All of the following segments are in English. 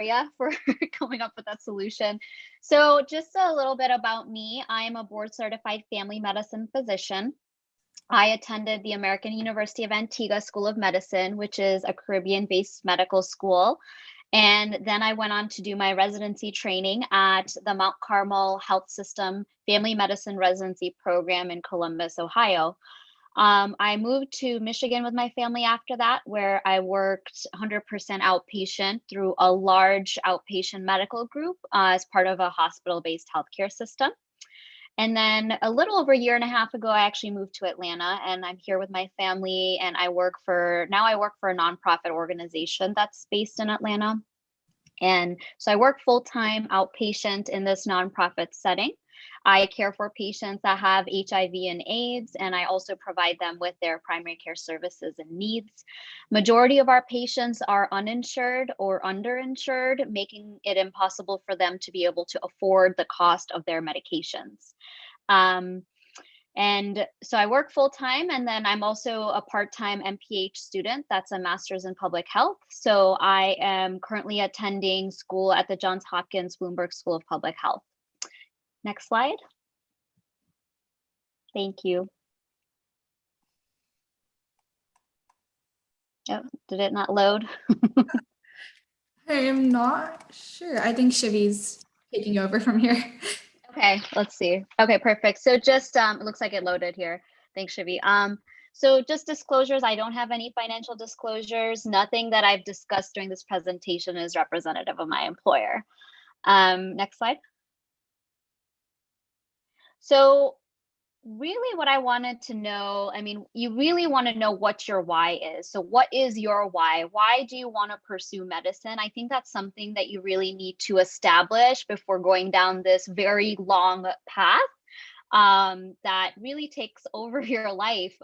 Arya for coming up with that solution. So just a little bit about me. I am a board certified family medicine physician. I attended the American University of Antigua School of Medicine, which is a Caribbean-based medical school. And then I went on to do my residency training at the Mount Carmel Health System Family Medicine Residency Program in Columbus, Ohio. I moved to Michigan with my family after that, where I worked 100% outpatient through a large outpatient medical group as part of a hospital-based healthcare system. And then a little over a year and a half ago, I actually moved to Atlanta, and I'm here with my family, and I work for a nonprofit organization that's based in Atlanta. And so I work full-time outpatient in this nonprofit setting. I care for patients that have HIV and AIDS, and I also provide them with their primary care services and needs. Majority of our patients are uninsured or underinsured, making it impossible for them to be able to afford the cost of their medications. And so I work full time, and then I'm also a part-time MPH student. That's a master's in public health. So I am currently attending school at the Johns Hopkins Bloomberg School of Public Health. Next slide. Thank you. Oh, did it not load? I'm not sure. I think Shivi's taking over from here. Okay, let's see. Okay, perfect. So just, it looks like it loaded here. Thanks, Shivi. So just disclosures, I don't have any financial disclosures. Nothing that I've discussed during this presentation is representative of my employer. Next slide. So really what I wanted to know, I mean, you really want to know what your why is. So what is your why? Why do you want to pursue medicine? I think that's something that you really need to establish before going down this very long path that really takes over your life.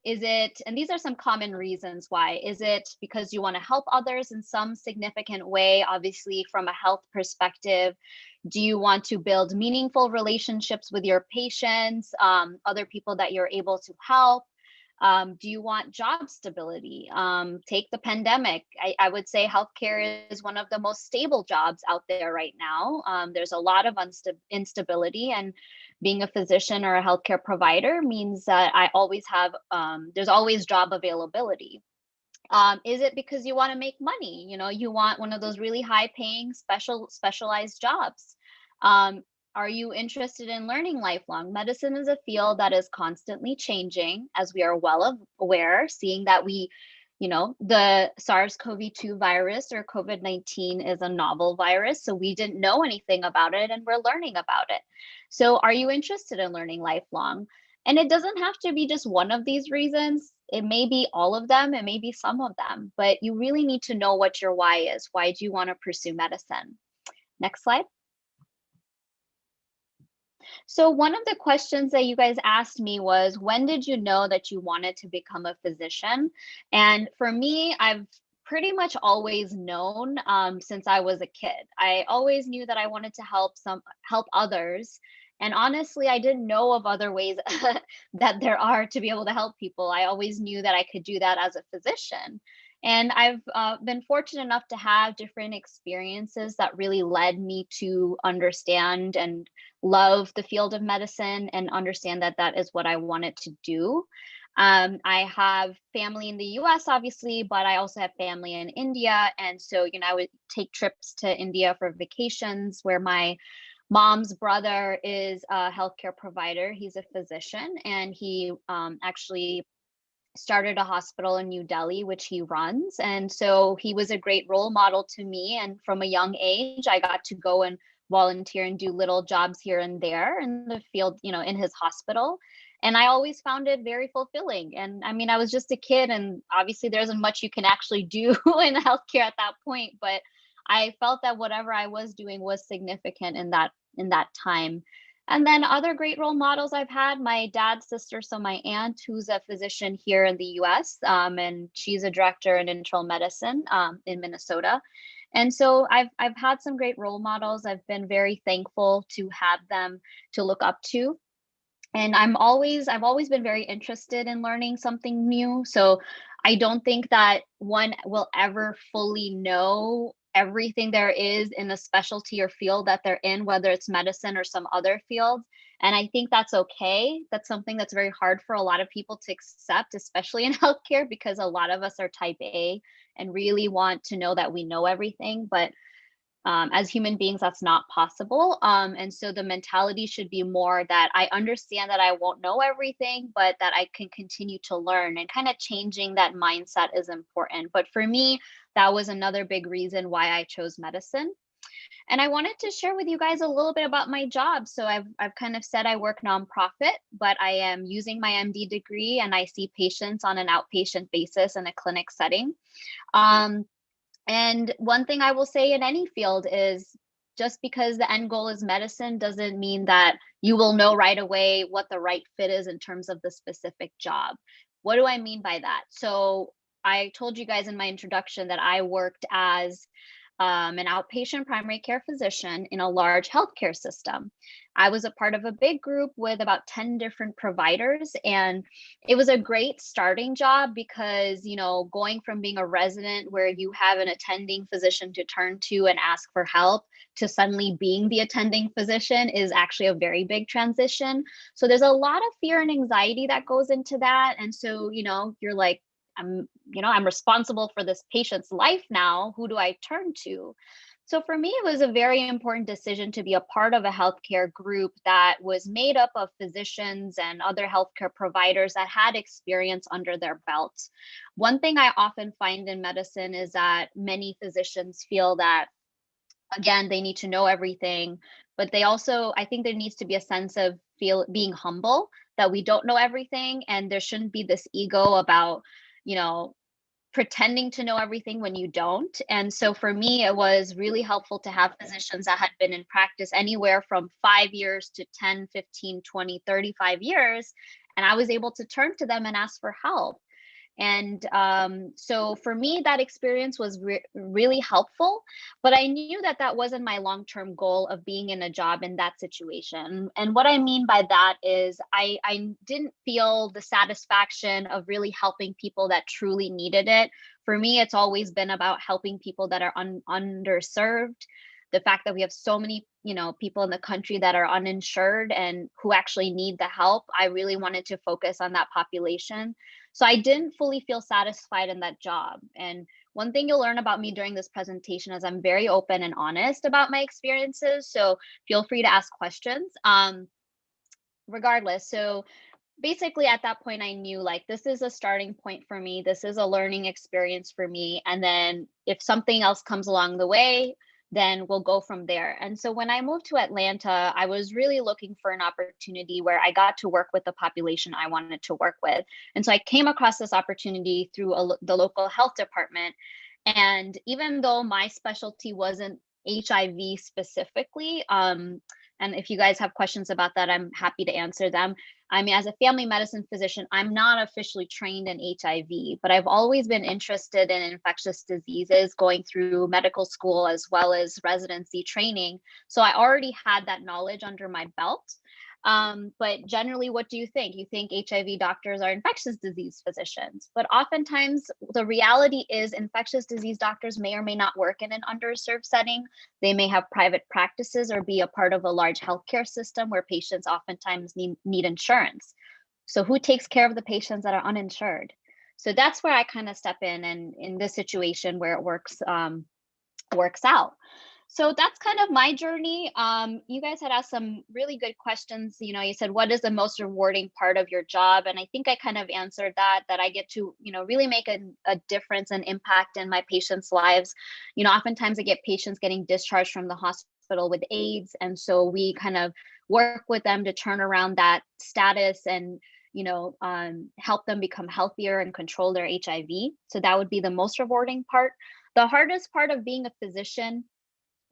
Is it, and these are some common reasons why, is it because you want to help others in some significant way, obviously from a health perspective? Do you want to build meaningful relationships with your patients, other people that you're able to help? Do you want job stability? Take the pandemic. I would say healthcare is one of the most stable jobs out there right now. There's a lot of instability, and being a physician or a healthcare provider means that I always have, there's always job availability. Is it because you want to make money? You know, you want one of those really high paying specialized jobs. Are you interested in learning lifelong? Medicine is a field that is constantly changing, as we are well aware, seeing that the SARS-CoV-2 virus or COVID-19 is a novel virus. So we didn't know anything about it, and we're learning about it. So are you interested in learning lifelong? And it doesn't have to be just one of these reasons. It may be all of them, it may be some of them, but you really need to know what your why is. Why do you want to pursue medicine? Next slide. So one of the questions that you guys asked me was, when did you know that you wanted to become a physician? And for me, I've pretty much always known since I was a kid. I always knew that I wanted to help others. And honestly, I didn't know of other ways that there are to be able to help people. I always knew that I could do that as a physician. And I've been fortunate enough to have different experiences that really led me to understand and love the field of medicine and understand that that is what I wanted to do. I have family in the US, obviously, but I also have family in India. And so, I would take trips to India for vacations where my mom's brother is a healthcare provider. He's a physician, and he actually started a hospital in New Delhi, which he runs. And so he was a great role model to me. And from a young age, I got to go and volunteer and do little jobs here and there in the field, in his hospital. And I always found it very fulfilling. And I mean, I was just a kid, and obviously there isn't much you can actually do in healthcare at that point, but I felt that whatever I was doing was significant in that time. And then other great role models I've had, my dad's sister, so my aunt, who's a physician here in the US, and she's a director in internal medicine in Minnesota. And so I've had some great role models. I've been very thankful to have them to look up to. And I've always been very interested in learning something new. So I don't think that one will ever fully know everything there is in a specialty or field that they're in, whether it's medicine or some other field. And I think that's okay. That's something that's very hard for a lot of people to accept, especially in healthcare, because a lot of us are type A and really want to know that we know everything. But as human beings, that's not possible. And so the mentality should be more that I understand that I won't know everything, but that I can continue to learn, and kind of changing that mindset is important. But for me, that was another big reason why I chose medicine. And I wanted to share with you guys a little bit about my job. So I've kind of said I work nonprofit, but I am using my MD degree and I see patients on an outpatient basis in a clinic setting. Um, and one thing I will say in any field is, just because the end goal is medicine doesn't mean that you will know right away what the right fit is in terms of the specific job. What do I mean by that? So I told you guys in my introduction that I worked as an outpatient primary care physician in a large healthcare system. I was a part of a big group with about 10 different providers, and it was a great starting job because, going from being a resident where you have an attending physician to turn to and ask for help to suddenly being the attending physician is actually a very big transition. So there's a lot of fear and anxiety that goes into that. And so, you're like, I'm responsible for this patient's life now. Who do I turn to? So for me, it was a very important decision to be a part of a healthcare group that was made up of physicians and other healthcare providers that had experience under their belts. One thing I often find in medicine is that many physicians feel that, again, they need to know everything, but I think there needs to be a sense of being humble, that we don't know everything, and there shouldn't be this ego about, you know, pretending to know everything when you don't. And so for me, it was really helpful to have physicians that had been in practice anywhere from 5 years to 10, 15, 20, 35 years. And I was able to turn to them and ask for help. And so for me, that experience was really helpful, but I knew that that wasn't my long-term goal of being in a job in that situation. And what I mean by that is I didn't feel the satisfaction of really helping people that truly needed it. For me, it's always been about helping people that are underserved. The fact that we have so many, people in the country that are uninsured and who actually need the help, I really wanted to focus on that population. So I didn't fully feel satisfied in that job. And one thing you'll learn about me during this presentation is I'm very open and honest about my experiences. So feel free to ask questions. Regardless. So basically at that point, I knew, like, this is a starting point for me. This is a learning experience for me. And then if something else comes along the way, then we'll go from there. And so when I moved to Atlanta, I was really looking for an opportunity where I got to work with the population I wanted to work with. And so I came across this opportunity through the local health department. And even though my specialty wasn't HIV specifically, and if you guys have questions about that, I'm happy to answer them. I mean, as a family medicine physician, I'm not officially trained in HIV, but I've always been interested in infectious diseases, going through medical school as well as residency training. So I already had that knowledge under my belt. But generally, what do you think? You think HIV doctors are infectious disease physicians, but oftentimes the reality is infectious disease doctors may or may not work in an underserved setting. They may have private practices or be a part of a large healthcare system where patients oftentimes need insurance. So who takes care of the patients that are uninsured? So that's where I kind of step in, and in this situation where it works out. So that's kind of my journey. You guys had asked some really good questions. You said, what is the most rewarding part of your job? And I think I kind of answered that I get to, really make a difference and impact in my patients' lives. Oftentimes I get patients getting discharged from the hospital with AIDS. And so we kind of work with them to turn around that status and help them become healthier and control their HIV. So that would be the most rewarding part. The hardest part of being a physician,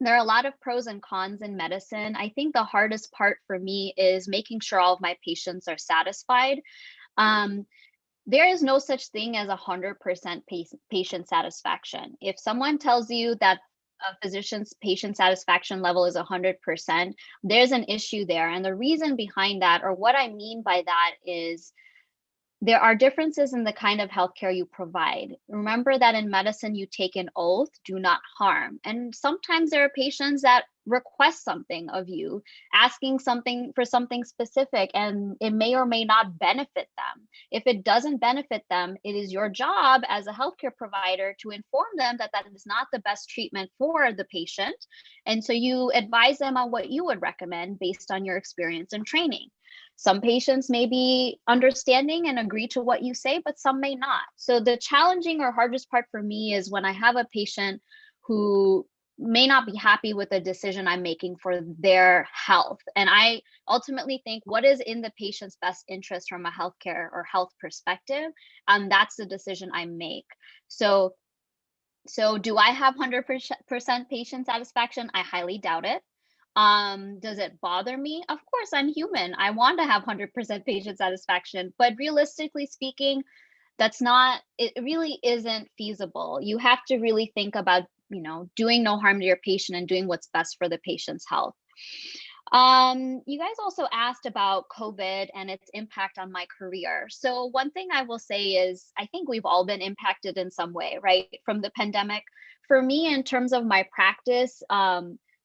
there are a lot of pros and cons in medicine. I think the hardest part for me is making sure all of my patients are satisfied. There is no such thing as 100% patient satisfaction. If someone tells you that a physician's patient satisfaction level is 100%, there's an issue there. And the reason behind that, or what I mean by that, is there are differences in the kind of healthcare you provide. Remember that in medicine, you take an oath, do not harm. And sometimes there are patients that request something of you, asking something for something specific, and it may or may not benefit them. If it doesn't benefit them, it is your job as a healthcare provider to inform them that that is not the best treatment for the patient. And so you advise them on what you would recommend based on your experience and training. Some patients may be understanding and agree to what you say, but some may not. So the challenging or hardest part for me is when I have a patient who may not be happy with the decision I'm making for their health. And I ultimately think what is in the patient's best interest from a healthcare or health perspective, that's the decision I make. So do I have 100% patient satisfaction? I highly doubt it. Does it bother me? Of course, I'm human. I want to have 100% patient satisfaction, but realistically speaking, it really isn't feasible. You have to really think about, doing no harm to your patient and doing what's best for the patient's health. You guys also asked about COVID and its impact on my career. So one thing I will say is I think we've all been impacted in some way, right, from the pandemic. For me, in terms of my practice,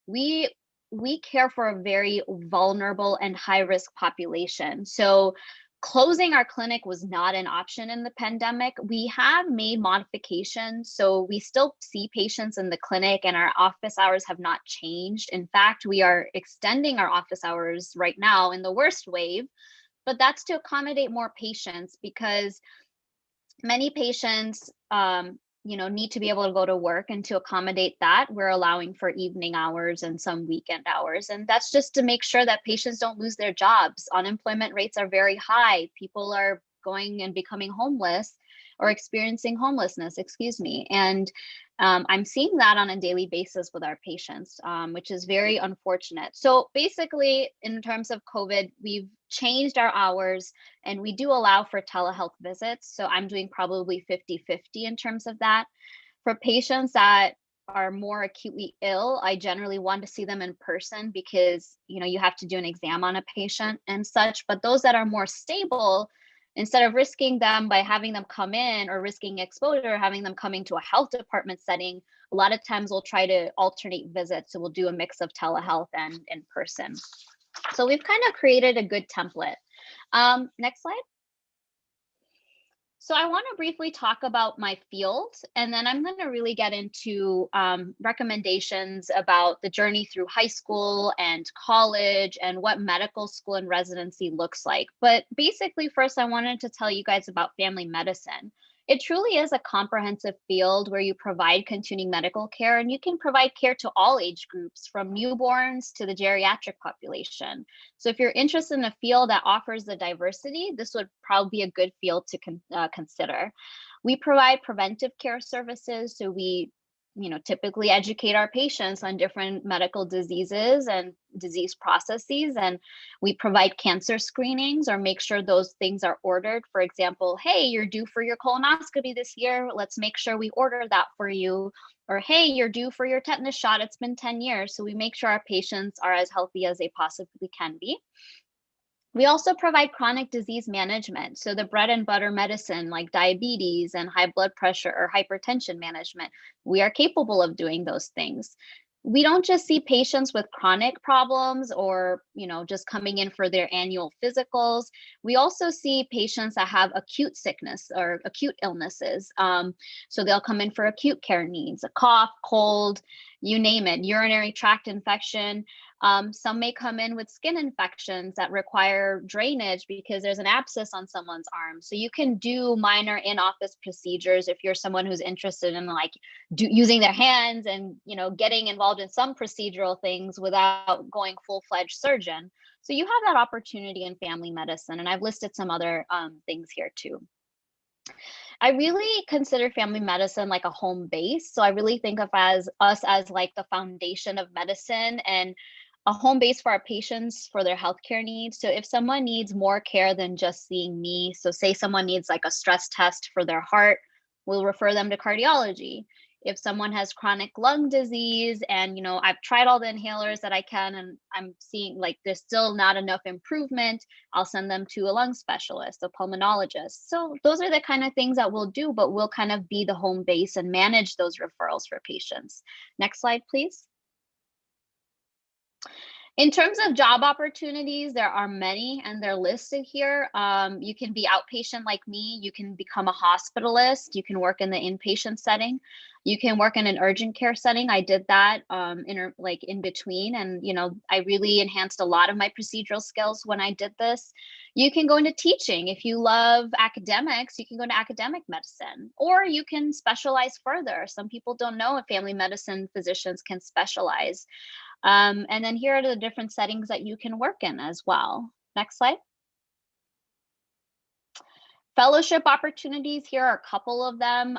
we care for a very vulnerable and high risk population. So closing our clinic was not an option in the pandemic. We have made modifications. So we still see patients in the clinic and our office hours have not changed. In fact, we are extending our office hours right now in the worst wave, but that's to accommodate more patients because many patients, need to be able to go to work, and to accommodate that, we're allowing for evening hours and some weekend hours. And that's just to make sure that patients don't lose their jobs. Unemployment rates are very high. People are going and becoming homeless or experiencing homelessness, excuse me. And I'm seeing that on a daily basis with our patients, which is very unfortunate. So basically, in terms of COVID, we've changed our hours and we do allow for telehealth visits. So I'm doing probably 50-50 in terms of that. For patients that are more acutely ill, I generally want to see them in person because, you have to do an exam on a patient and such. But those that are more stable, instead of risking them by having them come in or risking exposure, having them coming to a health department setting, a lot of times we'll try to alternate visits. So we'll do a mix of telehealth and in person. So we've kind of created a good template. Next slide. So I want to briefly talk about my field, and then I'm going to really get into recommendations about the journey through high school and college and what medical school and residency looks like. But basically, first, I wanted to tell you guys about family medicine. It truly is a comprehensive field where you provide continuing medical care, and you can provide care to all age groups from newborns to the geriatric population. So if you're interested in a field that offers the diversity, this would probably be a good field to consider. We provide preventive care services. So we typically educate our patients on different medical diseases and disease processes. And we provide cancer screenings or make sure those things are ordered. For example, hey, you're due for your colonoscopy this year. Let's make sure we order that for you. Or, hey, you're due for your tetanus shot. It's been 10 years. So we make sure our patients are as healthy as they possibly can be. We also provide chronic disease management. So the bread and butter medicine like diabetes and high blood pressure or hypertension management, we are capable of doing those things. We don't just see patients with chronic problems or, just coming in for their annual physicals. We also see patients that have acute sickness or acute illnesses. So they'll come in for acute care needs, a cough, cold, you name it, urinary tract infection. Some may come in with skin infections that require drainage because there's an abscess on someone's arm. So you can do minor in-office procedures if you're someone who's interested in using their hands and getting involved in some procedural things without going full-fledged surgeon. So you have that opportunity in family medicine, and I've listed some other things here too. I really consider family medicine like a home base. So I really think of us as like the foundation of medicine and a home base for our patients for their healthcare needs. So if someone needs more care than just seeing me, so say someone needs like a stress test for their heart, we'll refer them to cardiology. If someone has chronic lung disease and, I've tried all the inhalers that I can and I'm seeing like there's still not enough improvement, I'll send them to a lung specialist, a pulmonologist. So those are the kind of things that we'll do, but we'll kind of be the home base and manage those referrals for patients. Next slide, please. In terms of job opportunities, there are many and they're listed here. You can be outpatient like me. You can become a hospitalist. You can work in the inpatient setting. You can work in an urgent care setting. I did that in between, and I really enhanced a lot of my procedural skills when I did this. You can go into teaching. If you love academics, you can go into academic medicine, or you can specialize further. Some people don't know if family medicine physicians can specialize. And then here are the different settings that you can work in as well. Next slide. Fellowship opportunities, here are a couple of them.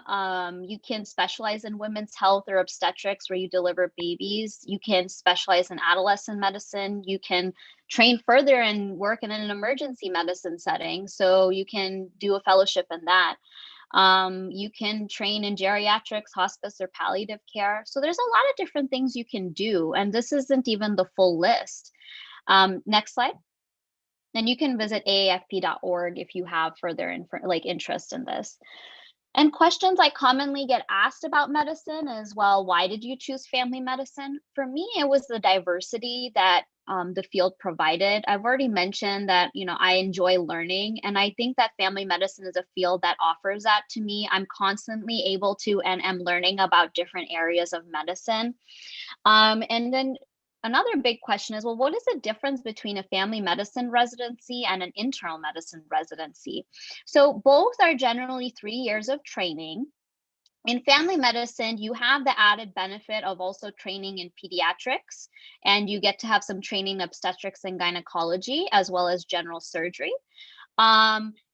You can specialize in women's health or obstetrics where you deliver babies. You can specialize in adolescent medicine. You can train further and work in an emergency medicine setting. So you can do a fellowship in that. You can train in geriatrics, hospice, or palliative care. So there's a lot of different things you can do, and this isn't even the full list. Next slide. And you can visit aafp.org if you have further interest in this. And questions I commonly get asked about medicine is, well, why did you choose family medicine? For me, it was the diversity that the field provided. I've already mentioned that, I enjoy learning, and I think that family medicine is a field that offers that to me. I'm constantly able to and am learning about different areas of medicine. And then another big question is, well, what is the difference between a family medicine residency and an internal medicine residency? So both are generally 3 years of training. In family medicine, you have the added benefit of also training in pediatrics, and you get to have some training in obstetrics and gynecology, as well as general surgery.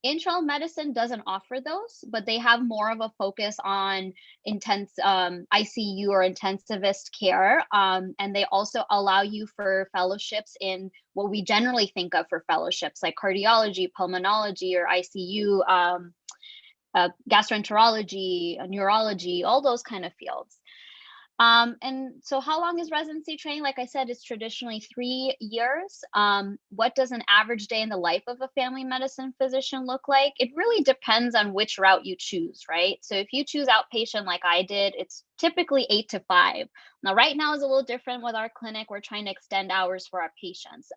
Internal medicine doesn't offer those, but they have more of a focus on intense ICU or intensivist care. And they also allow you for fellowships in what we generally think of for fellowships, like cardiology, pulmonology, or ICU, gastroenterology, neurology, all those kind of fields. And so how long is residency training? Like I said, it's traditionally 3 years. What does an average day in the life of a family medicine physician look like? It really depends on which route you choose, right? So if you choose outpatient like I did, it's typically 8 to 5. Now, right now is a little different with our clinic. We're trying to extend hours for our patients.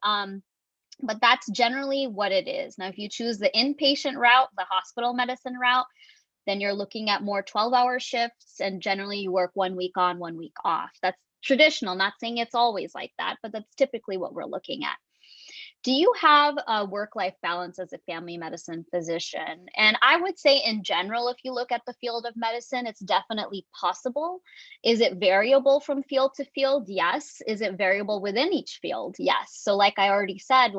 But that's generally what it is. Now, if you choose the inpatient route, the hospital medicine route, then you're looking at more 12-hour shifts, and generally you work 1 week on, 1 week off. That's traditional, not saying it's always like that, but that's typically what we're looking at. Do you have a work-life balance as a family medicine physician? And I would say in general, if you look at the field of medicine, it's definitely possible. Is it variable from field to field? Yes. Is it variable within each field? Yes. So like I already said,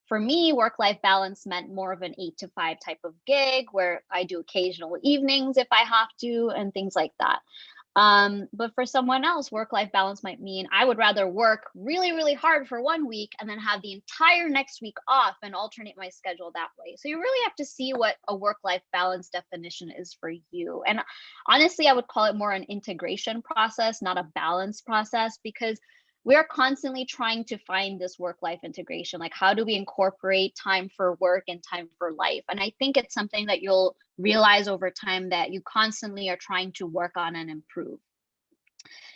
for me, work-life balance meant more of an 8 to 5 type of gig where I do occasional evenings if I have to and things like that. But for someone else, work-life balance might mean I would rather work really, really hard for 1 week and then have the entire next week off and alternate my schedule that way. So you really have to see what a work-life balance definition is for you. And honestly, I would call it more an integration process, not a balance process, because we are constantly trying to find this work-life integration. Like, how do we incorporate time for work and time for life? And I think it's something that you'll realize over time that you constantly are trying to work on and improve.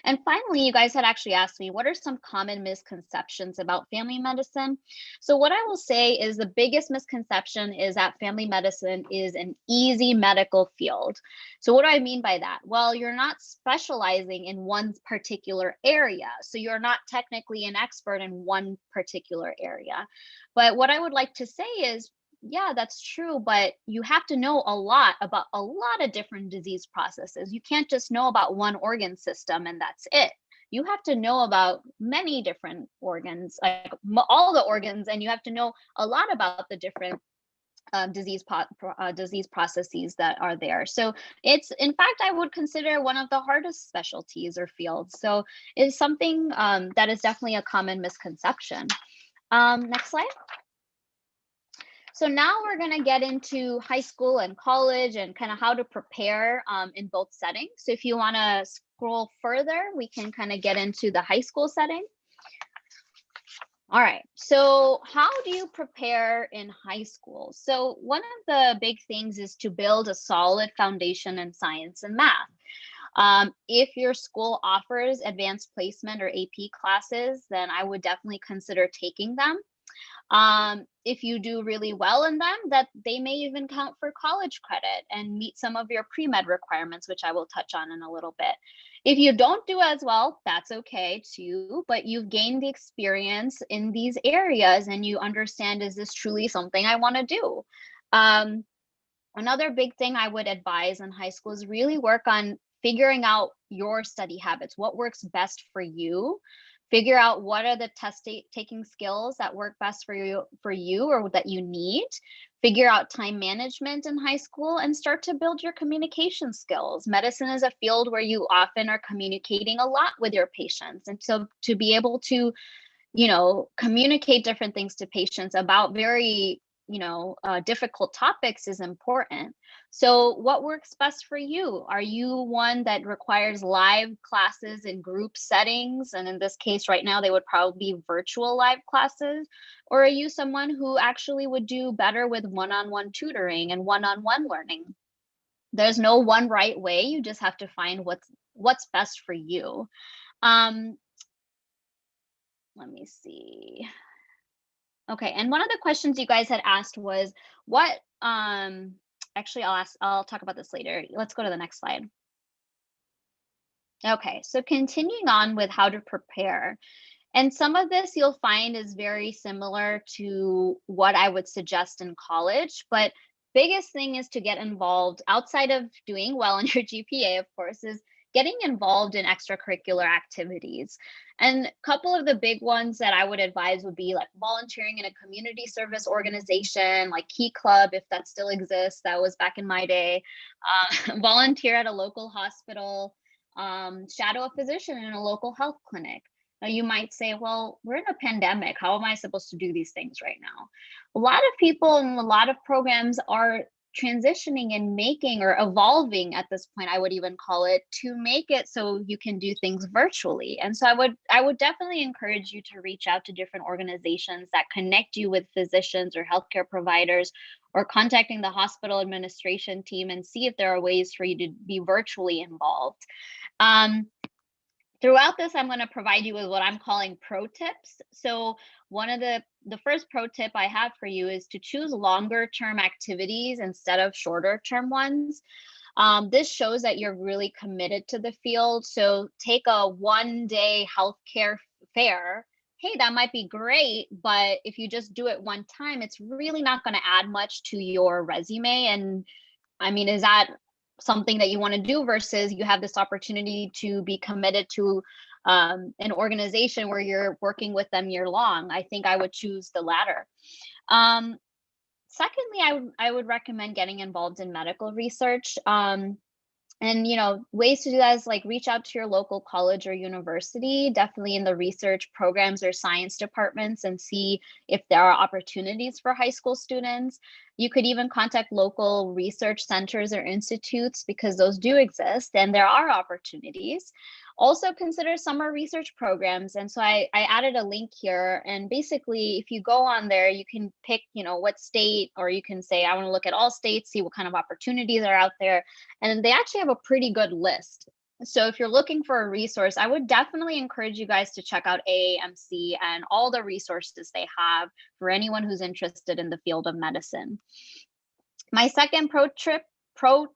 And finally, you guys had actually asked me, what are some common misconceptions about family medicine? So what I will say is the biggest misconception is that family medicine is an easy medical field. So what do I mean by that? Well, you're not specializing in one particular area. So you're not technically an expert in one particular area. But what I would like to say is, yeah, that's true, but you have to know a lot about a lot of different disease processes. You can't just know about one organ system and that's it. You have to know about many different organs, like all the organs, and you have to know a lot about the different disease processes that are there. So it's, in fact, I would consider one of the hardest specialties or fields. So it's something that is definitely a common misconception. Next slide. So now we're going to get into high school and college and kind of how to prepare in both settings. So if you want to scroll further, we can kind of get into the high school setting. All right, so how do you prepare in high school? So one of the big things is to build a solid foundation in science and math. If your school offers advanced placement or AP classes, then I would definitely consider taking them. If you do really well in them, that they may even count for college credit and meet some of your pre-med requirements, which I will touch on in a little bit. If you don't do as well, that's okay too, but you've gained the experience in these areas and you understand, is this truly something I want to do? Another big thing I would advise in high school is really work on figuring out your study habits, what works best for you. Figure out what are the test taking skills that work best for you or that you need. Figure out time management in high school and start to build your communication skills. Medicine is a field where you often are communicating a lot with your patients. And so to be able to, communicate different things to patients about very difficult topics is important. So what works best for you? Are you one that requires live classes in group settings? And in this case right now, they would probably be virtual live classes. Or are you someone who actually would do better with one-on-one tutoring and one-on-one learning? There's no one right way. You just have to find what's best for you. Let me see. Okay, and one of the questions you guys had asked was what, actually I'll talk about this later. Let's go to the next slide. Okay, so continuing on with how to prepare. And some of this you'll find is very similar to what I would suggest in college, but biggest thing is to get involved outside of doing well in your GPA, of course, is getting involved in extracurricular activities. And a couple of the big ones that I would advise would be like volunteering in a community service organization, like Key Club, if that still exists. That was back in my day. Volunteer at a local hospital, shadow a physician in a local health clinic. Now you might say, well, we're in a pandemic. How am I supposed to do these things right now? A lot of people and a lot of programs are transitioning and making or evolving at this point, I would even call it, to make it so you can do things virtually. And so I would definitely encourage you to reach out to different organizations that connect you with physicians or healthcare providers, or contacting the hospital administration team and see if there are ways for you to be virtually involved. Throughout this, I'm going to provide you with what I'm calling pro tips. So one of the first pro tip I have for you is to choose longer term activities instead of shorter term ones. This shows that you're really committed to the field. So take a one-day healthcare fair. Hey, that might be great, but if you just do it one time, it's really not going to add much to your resume. And I mean, is that something that you want to do versus you have this opportunity to be committed to an organization where you're working with them year long? I think I would choose the latter. Secondly, I would recommend getting involved in medical research. And ways to do that is like reach out to your local college or university, definitely in the research programs or science departments, and see if there are opportunities for high school students. You could even contact local research centers or institutes, because those do exist and there are opportunities. Also consider summer research programs. And so I added a link here, and basically if you go on there, you can pick, what state, or you can say, I want to look at all states, see what kind of opportunities are out there. And they actually have a pretty good list. So if you're looking for a resource, I would definitely encourage you guys to check out AAMC and all the resources they have for anyone who's interested in the field of medicine. My second pro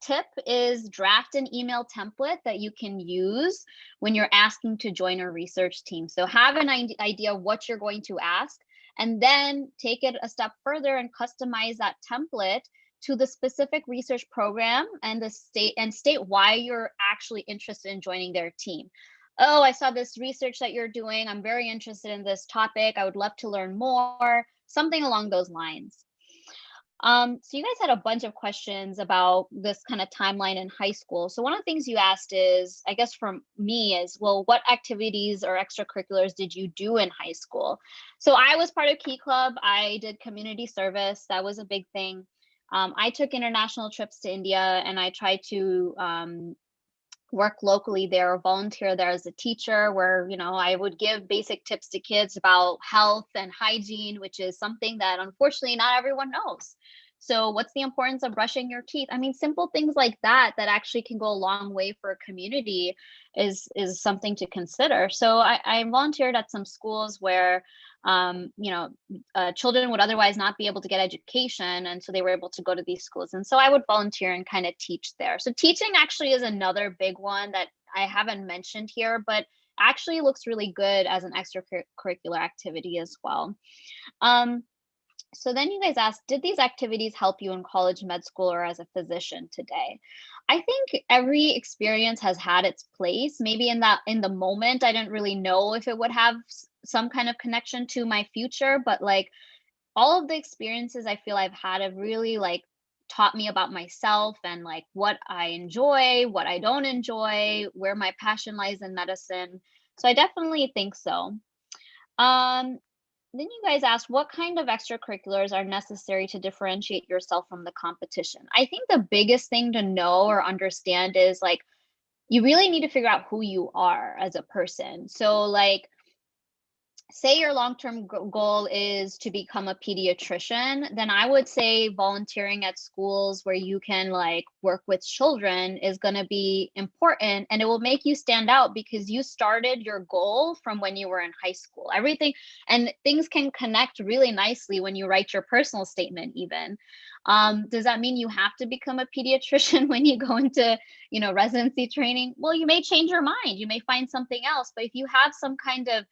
tip is draft an email template that you can use when you're asking to join a research team. So have an idea of what you're going to ask, and then take it a step further and customize that template to the specific research program and state why you're actually interested in joining their team. Oh, I saw this research that you're doing. I'm very interested in this topic. I would love to learn more, something along those lines. So you guys had a bunch of questions about this kind of timeline in high school. So one of the things you asked is, I guess from me is, well, what activities or extracurriculars did you do in high school? So I was part of Key Club. I did community service. That was a big thing. I took international trips to India, and I tried to work locally there or volunteer there as a teacher, where I would give basic tips to kids about health and hygiene, which is something that unfortunately not everyone knows. So what's the importance of brushing your teeth? I mean, simple things like that that actually can go a long way for a community is something to consider. So I volunteered at some schools where children would otherwise not be able to get education, and so they were able to go to these schools, and so I would volunteer and kind of teach there. So teaching actually is another big one that I haven't mentioned here, but actually looks really good as an extracurricular activity as well. So then you guys asked, did these activities help you in college, med school, or as a physician today? I think every experience has had its place. Maybe in the moment, I didn't really know if it would have some kind of connection to my future, but like all of the experiences I feel I've had have really like taught me about myself and like what I enjoy, what I don't enjoy, where my passion lies in medicine. So I definitely think so. Um, then you guys asked what kind of extracurriculars are necessary to differentiate yourself from the competition. I think the biggest thing to know or understand is like you really need to figure out who you are as a person. So like say your long-term goal is to become a pediatrician, then I would say volunteering at schools where you can like work with children is going to be important, and it will make you stand out because you started your goal from when you were in high school. Everything and things can connect really nicely when you write your personal statement even. Does that mean you have to become a pediatrician when you go into, residency training? Well, you may change your mind. You may find something else, but if you have some kind of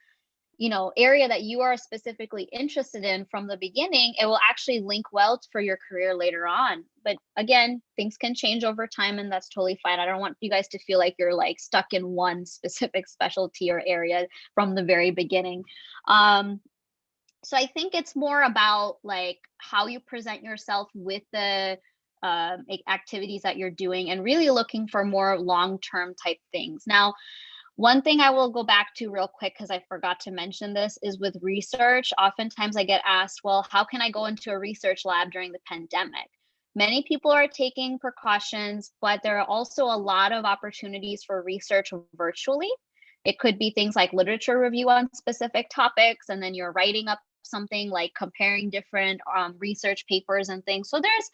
area that you are specifically interested in from the beginning, it will actually link well for your career later on. But again, things can change over time, and that's totally fine. I don't want you guys to feel like you're like stuck in one specific specialty or area from the very beginning. So I think it's more about like how you present yourself with the activities that you're doing, and really looking for more long-term type things. Now, one thing I will go back to real quick, because I forgot to mention this, is with research. Oftentimes I get asked, well, how can I go into a research lab during the pandemic? Many people are taking precautions, but there are also a lot of opportunities for research virtually. It could be things like literature review on specific topics, and then you're writing up something like comparing different research papers and things. So there's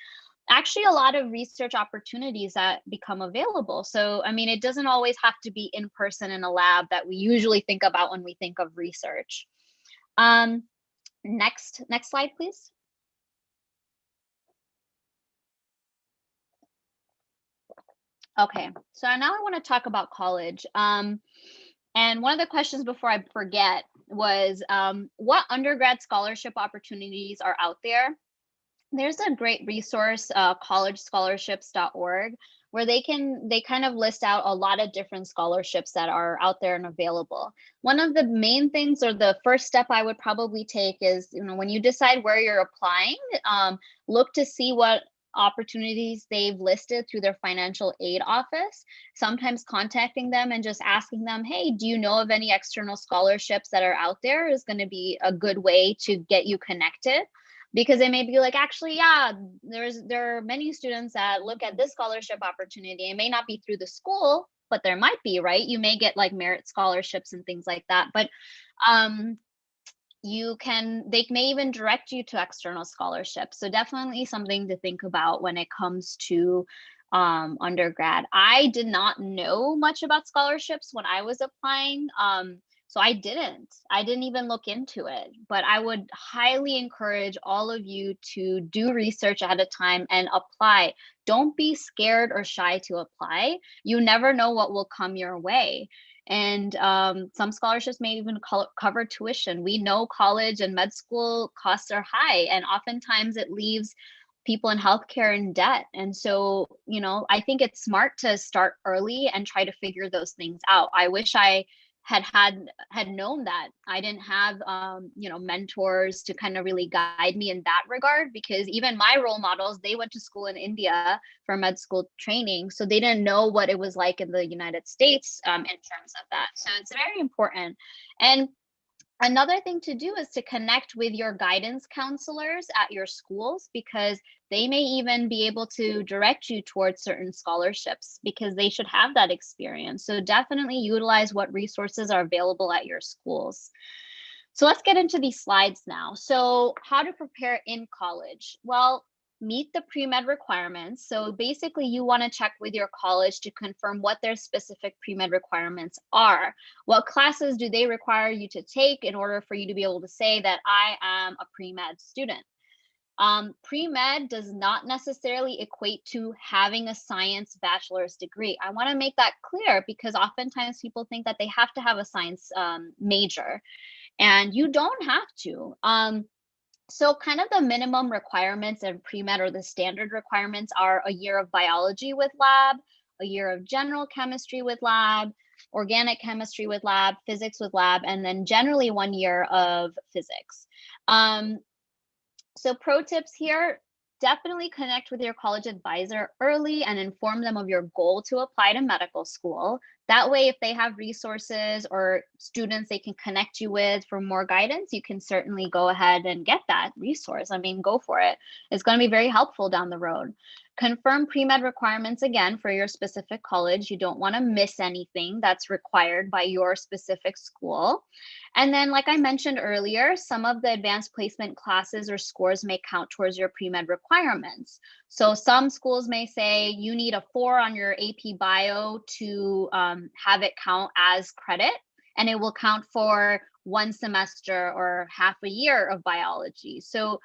actually a lot of research opportunities that become available. So, I mean, it doesn't always have to be in person in a lab that we usually think about when we think of research. Next slide, please. Okay, so now I want to talk about college. And one of the questions before I forget was, what undergrad scholarship opportunities are out there? There's a great resource, collegescholarships.org, where they kind of list out a lot of different scholarships that are out there and available. One of the main things, or the first step I would probably take, is when you decide where you're applying, look to see what opportunities they've listed through their financial aid office. Sometimes contacting them and just asking them, hey, do you know of any external scholarships that are out there, is going to be a good way to get you connected. Because they may be like, actually, yeah, there are many students that look at this scholarship opportunity. It may not be through the school, but there might be, right? You may get like merit scholarships and things like that. But they may even direct you to external scholarships. So definitely something to think about when it comes to undergrad. I did not know much about scholarships when I was applying. So I didn't even look into it, but I would highly encourage all of you to do research ahead of time and apply. Don't be scared or shy to apply. You never know what will come your way. And some scholarships may even cover tuition. We know college and med school costs are high, and oftentimes it leaves people in healthcare in debt. And so, I think it's smart to start early and try to figure those things out. I wish I had known that. I didn't have mentors to kind of really guide me in that regard, because even my role models, they went to school in India for med school training, so they didn't know what it was like in the United States in terms of that. So it's very important. And another thing to do is to connect with your guidance counselors at your schools, because they may even be able to direct you towards certain scholarships, because they should have that experience. So definitely utilize what resources are available at your schools. So let's get into these slides now. So how to prepare in college? Well, meet the pre-med requirements. So basically you want to check with your college to confirm what their specific pre-med requirements are. What classes do they require you to take in order for you to be able to say that I am a pre-med student? Pre-med does not necessarily equate to having a science bachelor's degree. I want to make that clear, because oftentimes people think that they have to have a science major, and you don't have to. So kind of the minimum requirements in pre-med, or the standard requirements, are a year of biology with lab, a year of general chemistry with lab, organic chemistry with lab, physics with lab, and then generally 1 year of physics. So pro tips here: definitely connect with your college advisor early and inform them of your goal to apply to medical school. That way, if they have resources or students they can connect you with for more guidance, you can certainly go ahead and get that resource. I mean, go for it. It's going to be very helpful down the road. Confirm pre-med requirements again for your specific college. You don't want to miss anything that's required by your specific school. And then, like I mentioned earlier, some of the advanced placement classes or scores may count towards your pre-med requirements. So some schools may say you need a 4 on your AP Bio to have it count as credit, and it will count for 1 semester or half a year of biology. So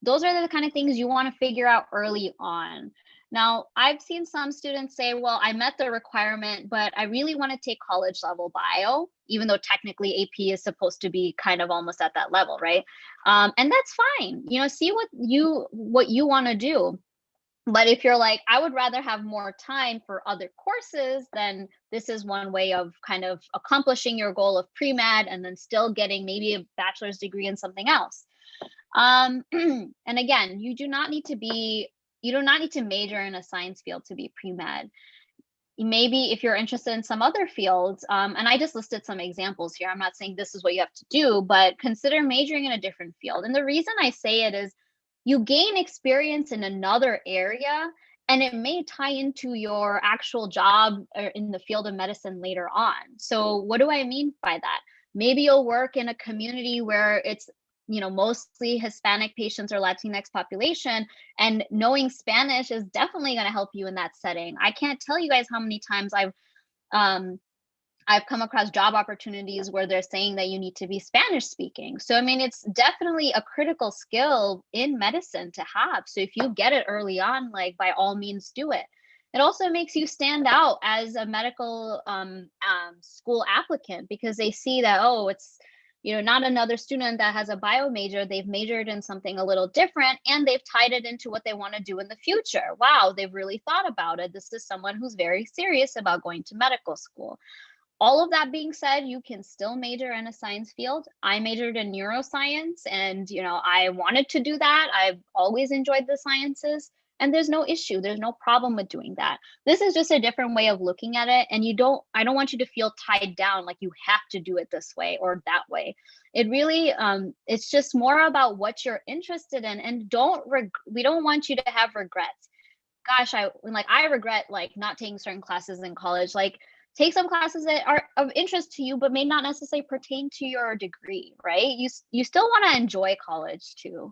those are the kind of things you want to figure out early on. Now, I've seen some students say, well, I met the requirement, but I really want to take college level bio, even though technically AP is supposed to be kind of almost at that level, right? And that's fine. See what you want to do. But if you're like, I would rather have more time for other courses, then this is one way of kind of accomplishing your goal of pre-med and then still getting maybe a bachelor's degree in something else. And again, you do not need to major in a science field to be pre-med. Maybe if you're interested in some other fields, and I just listed some examples here, I'm not saying this is what you have to do, but consider majoring in a different field. And the reason I say it is you gain experience in another area, and it may tie into your actual job in the field of medicine later on. So what do I mean by that? Maybe you'll work in a community where it's mostly Hispanic patients or Latinx population, and knowing Spanish is definitely going to help you in that setting. I can't tell you guys how many times I've come across job opportunities where they're saying that you need to be Spanish speaking. So, I mean, it's definitely a critical skill in medicine to have. So if you get it early on, like, by all means do it. It also makes you stand out as a medical school applicant, because they see that, oh, it's not another student that has a bio major. They've majored in something a little different, and they've tied it into what they want to do in the future. Wow, they've really thought about it. This is someone who's very serious about going to medical school. All of that being said, you can still major in a science field. I majored in neuroscience, and I wanted to do that. I've always enjoyed the sciences, and there's no issue. There's no problem with doing that. This is just a different way of looking at it, and I don't want you to feel tied down like you have to do it this way or that way. It really it's just more about what you're interested in, and we don't want you to have regrets. Gosh, I regret not taking certain classes in college. Take some classes that are of interest to you, but may not necessarily pertain to your degree, right? You still want to enjoy college too.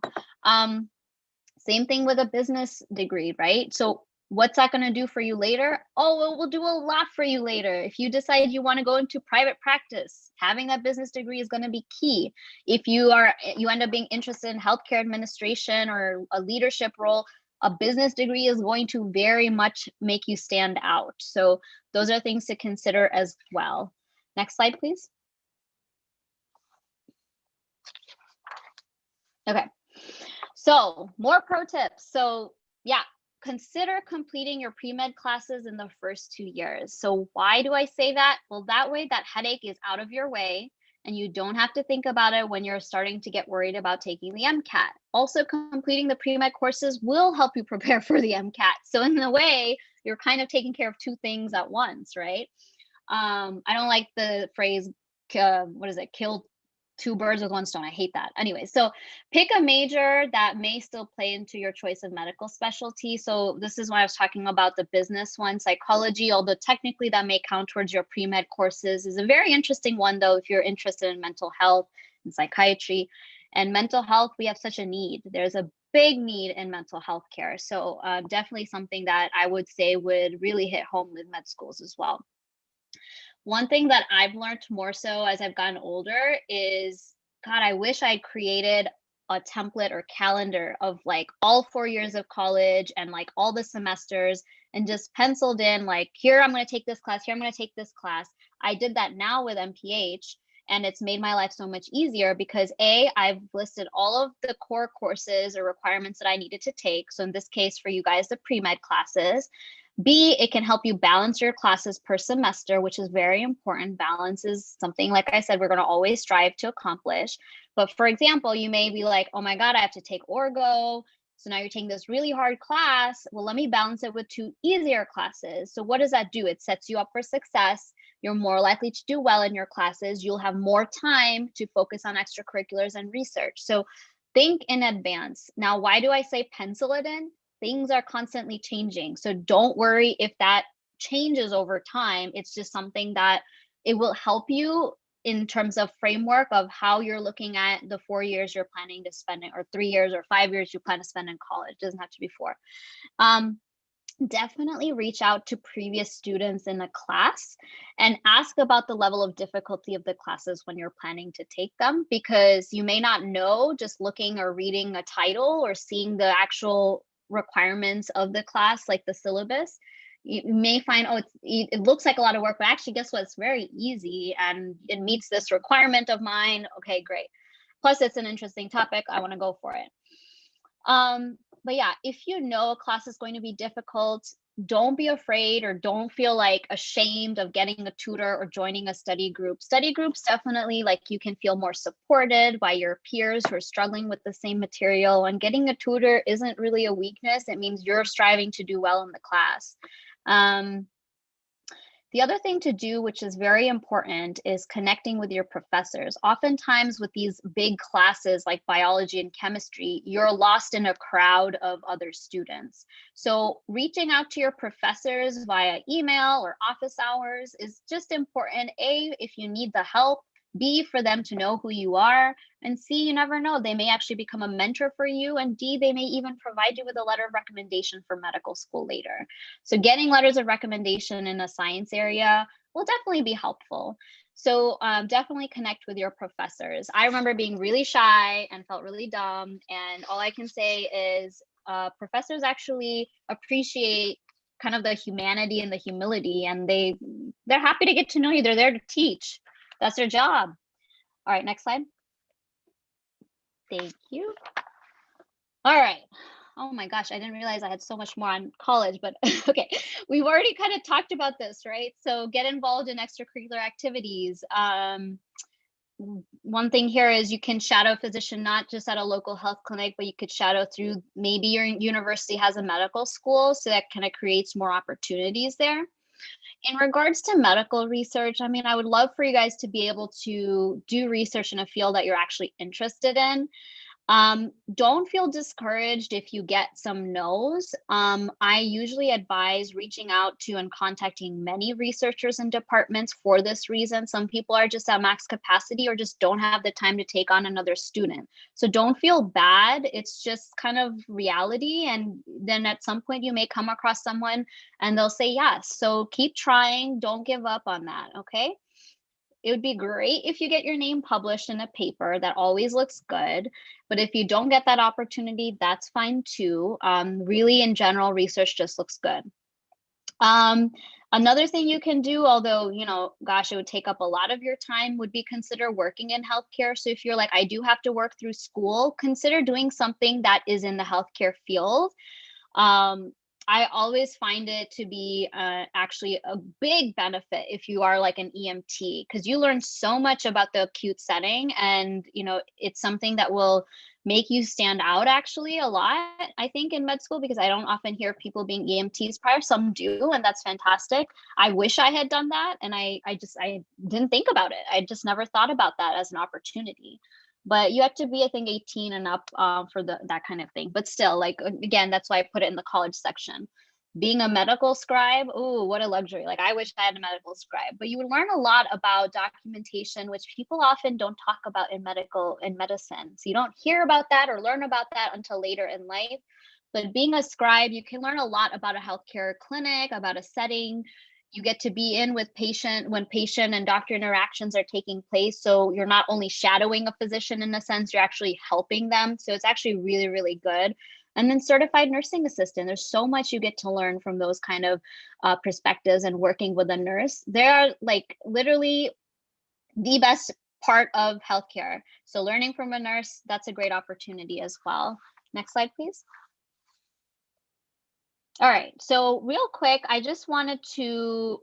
Same thing with a business degree, right? So what's that going to do for you later? Oh, it will do a lot for you later. If you decide you want to go into private practice, having that business degree is going to be key. If you end up being interested in healthcare administration or a leadership role, a business degree is going to very much make you stand out. So those are things to consider as well. Next slide, please. Okay, so more pro tips. So yeah, consider completing your pre-med classes in the first 2 years. So why do I say that? Well, that way that headache is out of your way and you don't have to think about it when you're starting to get worried about taking the MCAT. Also, completing the pre-med courses will help you prepare for the MCAT. So in a way, you're kind of taking care of two things at once, right? I don't like the phrase, what is it, kill two birds with one stone. I hate that. Anyway, so pick a major that may still play into your choice of medical specialty. So this is why I was talking about the business one, psychology, although technically that may count towards your pre-med courses, is a very interesting one though, if you're interested in mental health and psychiatry. And mental health, we have such a need. There's a big need in mental health care. So definitely something that I would say would really hit home with med schools as well. One thing that I've learned more so as I've gotten older is, God, I wish I'd created a template or calendar of like all 4 years of college and like all the semesters and just penciled in like, here, I'm going to take this class, here, I'm going to take this class. I did that now with MPH and it's made my life so much easier because I've listed all of the core courses or requirements that I needed to take. So in this case, for you guys, the pre-med classes. B, it can help you balance your classes per semester, which is very important. Balance is something, like I said, we're going to always strive to accomplish. But for example, you may be like, oh my God, I have to take Orgo. So now you're taking this really hard class. Well, let me balance it with 2 easier classes. So what does that do? It sets you up for success. You're more likely to do well in your classes. You'll have more time to focus on extracurriculars and research. So think in advance. Now, why do I say pencil it in? Things are constantly changing. So don't worry if that changes over time. It's just something that it will help you in terms of framework of how you're looking at the 4 years you're planning to spend it, or 3 years or 5 years you plan to spend in college. It doesn't have to be 4. Definitely reach out to previous students in a class and ask about the level of difficulty of the classes when you're planning to take them, because you may not know just looking or reading a title or seeing the actual requirements of the class, like the syllabus. You may find, oh, it looks like a lot of work, but actually guess what? It's very easy and it meets this requirement of mine. Okay, great. Plus it's an interesting topic. I want to go for it. But yeah, if you know a class is going to be difficult, don't be afraid or don't feel like ashamed of getting a tutor or joining a study group. Study groups definitely, like, you can feel more supported by your peers who are struggling with the same material, and getting a tutor isn't really a weakness. It means you're striving to do well in the class. The other thing to do, which is very important, is connecting with your professors. Oftentimes with these big classes like biology and chemistry, you're lost in a crowd of other students. So reaching out to your professors via email or office hours is just important. A, if you need the help. B, for them to know who you are. And C, you never know, they may actually become a mentor for you. And D, they may even provide you with a letter of recommendation for medical school later. So getting letters of recommendation in a science area will definitely be helpful. So definitely connect with your professors. I remember being really shy and felt really dumb. And all I can say is professors actually appreciate kind of the humanity and the humility, and they're happy to get to know you. They're there to teach. That's their job. All right, next slide. Thank you. All right. Oh my gosh, I didn't realize I had so much more on college, but okay. We've already kind of talked about this, right? So get involved in extracurricular activities. One thing here is you can shadow a physician, not just at a local health clinic, but you could shadow through, maybe your university has a medical school, so that kind of creates more opportunities there. In regards to medical research, I mean, I would love for you guys to be able to do research in a field that you're actually interested in. Don't feel discouraged if you get some no's. I usually advise reaching out to and contacting many researchers and departments for this reason. Some people are just at max capacity or just don't have the time to take on another student. So don't feel bad. It's just kind of reality. And then at some point you may come across someone and they'll say yes. So keep trying. Don't give up on that. Okay. It would be great if you get your name published in a paper. That always looks good. But if you don't get that opportunity, that's fine too. Really, in general, research just looks good. Another thing you can do, although, you know, gosh, it would take up a lot of your time, would be consider working in healthcare. So if you're like, I do have to work through school, consider doing something that is in the healthcare field. I always find it to be actually a big benefit if you are like an EMT, because you learn so much about the acute setting, and it's something that will make you stand out actually a lot, I think, in med school, because I don't often hear people being EMTs prior. Some do, and that's fantastic. I wish I had done that, and I didn't think about it. I just never thought about that as an opportunity. But you have to be, I think, 18 and up for that kind of thing. But still, like, again, that's why I put it in the college section. Being a medical scribe, oh, what a luxury. Like, I wish I had a medical scribe. But you would learn a lot about documentation, which people often don't talk about in medicine. So you don't hear about that or learn about that until later in life. But being a scribe, you can learn a lot about a healthcare clinic, about a setting. You get to be in with when patient and doctor interactions are taking place. So you're not only shadowing a physician in a sense, you're actually helping them. So it's actually really, really good. And then certified nursing assistant. There's so much you get to learn from those kind of perspectives and working with a nurse. They're like literally the best part of healthcare. So learning from a nurse, that's a great opportunity as well. Next slide, please. All right, so real quick, I just wanted to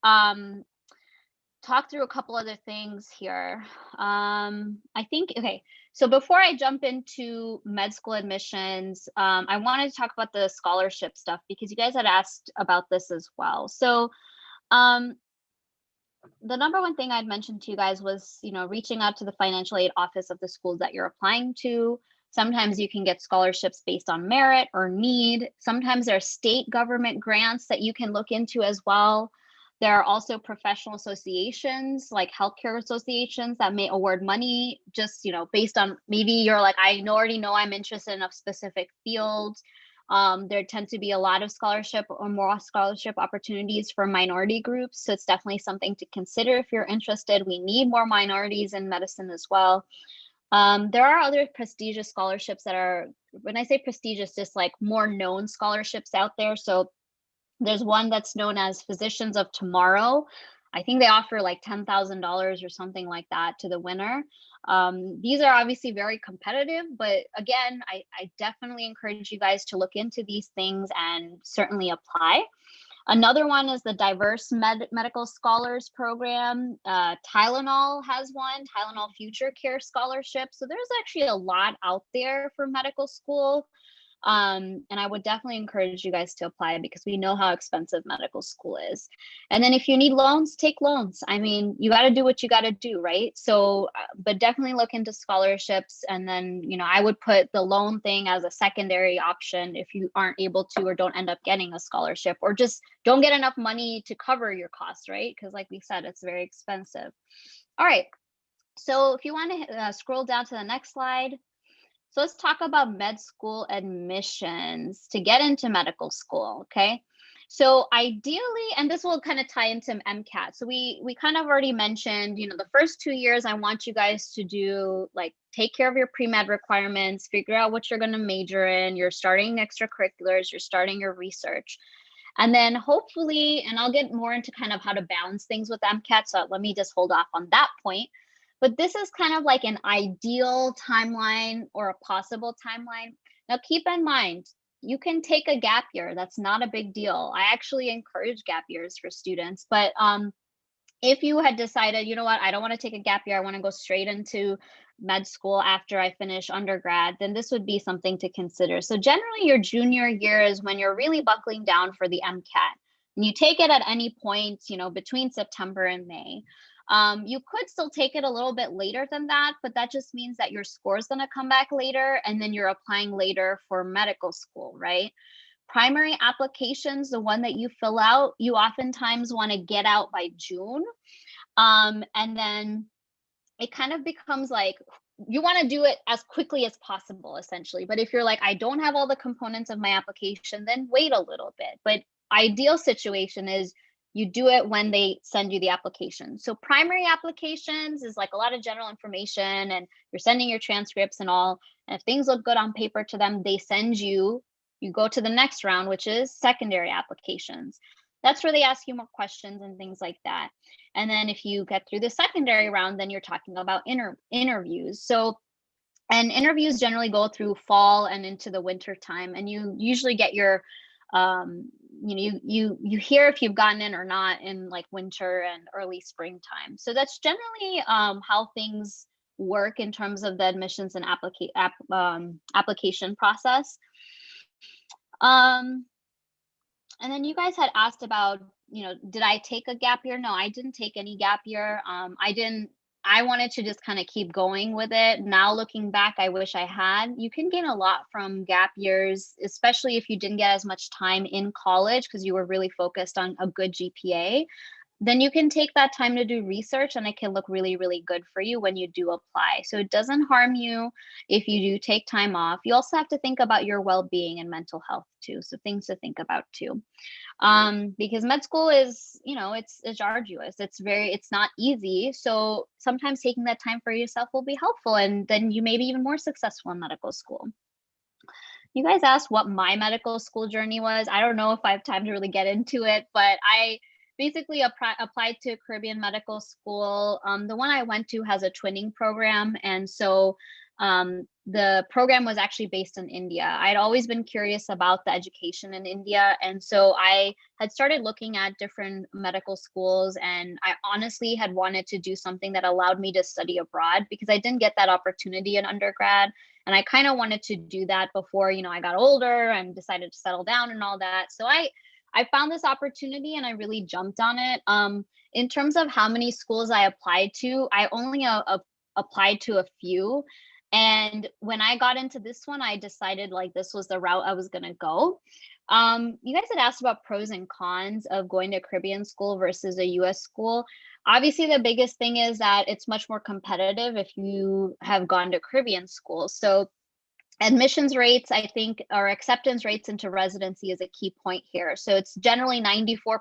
talk through a couple other things here. I think, okay, so before I jump into med school admissions, I wanted to talk about the scholarship stuff because you guys had asked about this as well. So the number one thing I'd mentioned to you guys was, reaching out to the financial aid office of the schools that you're applying to. Sometimes you can get scholarships based on merit or need. Sometimes there are state government grants that you can look into as well. There are also professional associations like healthcare associations that may award money just, based on maybe you're like, I already know I'm interested in a specific field. There tend to be a lot of scholarship or more scholarship opportunities for minority groups. So it's definitely something to consider if you're interested. We need more minorities in medicine as well. There are other prestigious scholarships that are, when I say prestigious, just like more known scholarships out there. So there's one that's known as Physicians of Tomorrow. I think they offer like $10,000 or something like that to the winner. These are obviously very competitive, but again, I definitely encourage you guys to look into these things and certainly apply. Another one is the Diverse Medical Scholars Program. Tylenol has one, Tylenol Future Care Scholarship. So there's actually a lot out there for medical school. And I would definitely encourage you guys to apply because we know how expensive medical school is. And then if you need loans, take loans. I mean, you got to do what you got to do, right? So, but definitely look into scholarships. And then, I would put the loan thing as a secondary option if you aren't able to or don't end up getting a scholarship or just don't get enough money to cover your costs, right? Because like we said, it's very expensive. All right. So if you want to scroll down to the next slide. So let's talk about med school admissions to get into medical school, okay? So ideally, and this will kind of tie into MCAT. So we kind of already mentioned, the first 2 years, I want you guys to do like take care of your pre-med requirements, figure out what you're going to major in, you're starting extracurriculars, you're starting your research. And then hopefully, and I'll get more into kind of how to balance things with MCAT. So let me just hold off on that point. But this is kind of like an ideal timeline or a possible timeline. Now, keep in mind, you can take a gap year. That's not a big deal. I actually encourage gap years for students. But if you had decided, you know what, I don't want to take a gap year, I want to go straight into med school after I finish undergrad, then this would be something to consider. So generally, your junior year is when you're really buckling down for the MCAT. And you take it at any point, between September and May. You could still take it a little bit later than that, but that just means that your score is going to come back later and then you're applying later for medical school, right? Primary applications, the one that you fill out, you oftentimes want to get out by June. And then it kind of becomes like you want to do it as quickly as possible, essentially. But if you're like, I don't have all the components of my application, then wait a little bit. But ideal situation is you do it when they send you the application. So primary applications is like a lot of general information and you're sending your transcripts and all. And if things look good on paper to them, they send you go to the next round, which is secondary applications. That's where they ask you more questions and things like that. And then if you get through the secondary round, then you're talking about interviews. So, and interviews generally go through fall and into the winter time. And you usually get your You hear if you've gotten in or not in like winter and early springtime. So that's generally how things work in terms of the admissions and application process. And then you guys had asked about, did I take a gap year? No, I didn't take any gap year. I wanted to just kind of keep going with it. Now looking back, I wish I had. You can gain a lot from gap years, especially if you didn't get as much time in college because you were really focused on a good GPA. Then you can take that time to do research and it can look really, really good for you when you do apply. So it doesn't harm you if you do take time off. You also have to think about your well-being and mental health too. So things to think about too. Because med school is, it's arduous. It's not easy. So sometimes taking that time for yourself will be helpful, and then you may be even more successful in medical school. You guys asked what my medical school journey was. I don't know if I have time to really get into it, but I basically applied to Caribbean medical school. The one I went to has a twinning program. And so the program was actually based in India. I'd always been curious about the education in India. And so I had started looking at different medical schools, and I honestly had wanted to do something that allowed me to study abroad because I didn't get that opportunity in undergrad. And I kind of wanted to do that before, I got older and decided to settle down and all that. So I found this opportunity and I really jumped on it. In terms of how many schools I applied to, I only applied to a few. And when I got into this one, I decided like this was the route I was going to go. You guys had asked about pros and cons of going to a Caribbean school versus a US school. Obviously, the biggest thing is that it's much more competitive if you have gone to Caribbean school. So admissions rates, I think, or acceptance rates into residency is a key point here. So it's generally 94%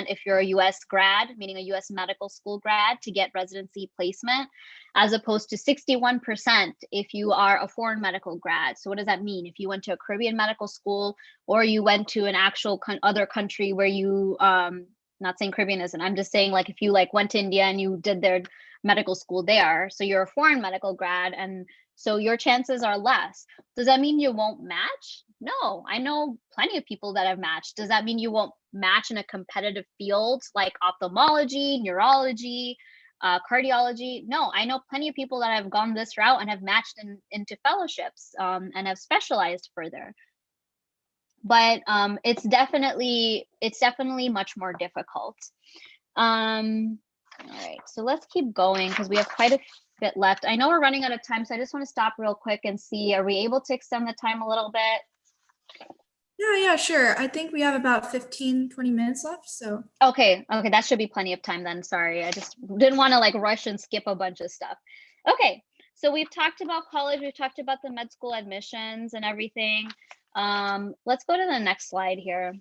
if you're a US grad, meaning a US medical school grad, to get residency placement, as opposed to 61% if you are a foreign medical grad. So what does that mean? If you went to a Caribbean medical school or you went to an actual other country where you, not saying Caribbean isn't, I'm just saying like if you like went to India and you did their medical school there, so you're a foreign medical grad, and so your chances are less. Does that mean you won't match? No, I know plenty of people that have matched. Does that mean you won't match in a competitive field like ophthalmology, neurology, cardiology? No, I know plenty of people that have gone this route and have matched into fellowships and have specialized further. But it's definitely much more difficult. All right, so let's keep going because we have quite a bit left. I know we're running out of time, so I just want to stop real quick and see, are we able to extend the time a little bit? Yeah, sure. I think we have about 15, 20 minutes left, so. Okay, that should be plenty of time then. Sorry, I just didn't want to like rush and skip a bunch of stuff. Okay, so we've talked about college, we've talked about the med school admissions and everything. Let's go to the next slide here.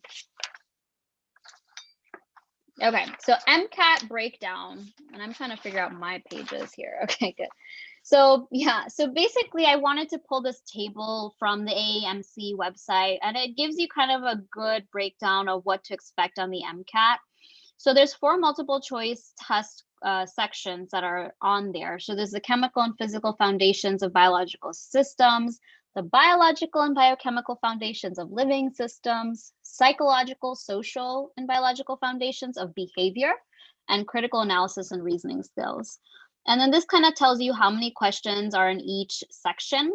Okay, so MCAT breakdown, and I'm trying to figure out my pages here. Okay, good. So yeah, so basically I wanted to pull this table from the AAMC website, and it gives you kind of a good breakdown of what to expect on the MCAT. So there's 4 multiple choice test sections that are on there. So there's the chemical and physical foundations of biological systems, the biological and biochemical foundations of living systems, psychological, social, and biological foundations of behavior, and critical analysis and reasoning skills. And then this kind of tells you how many questions are in each section.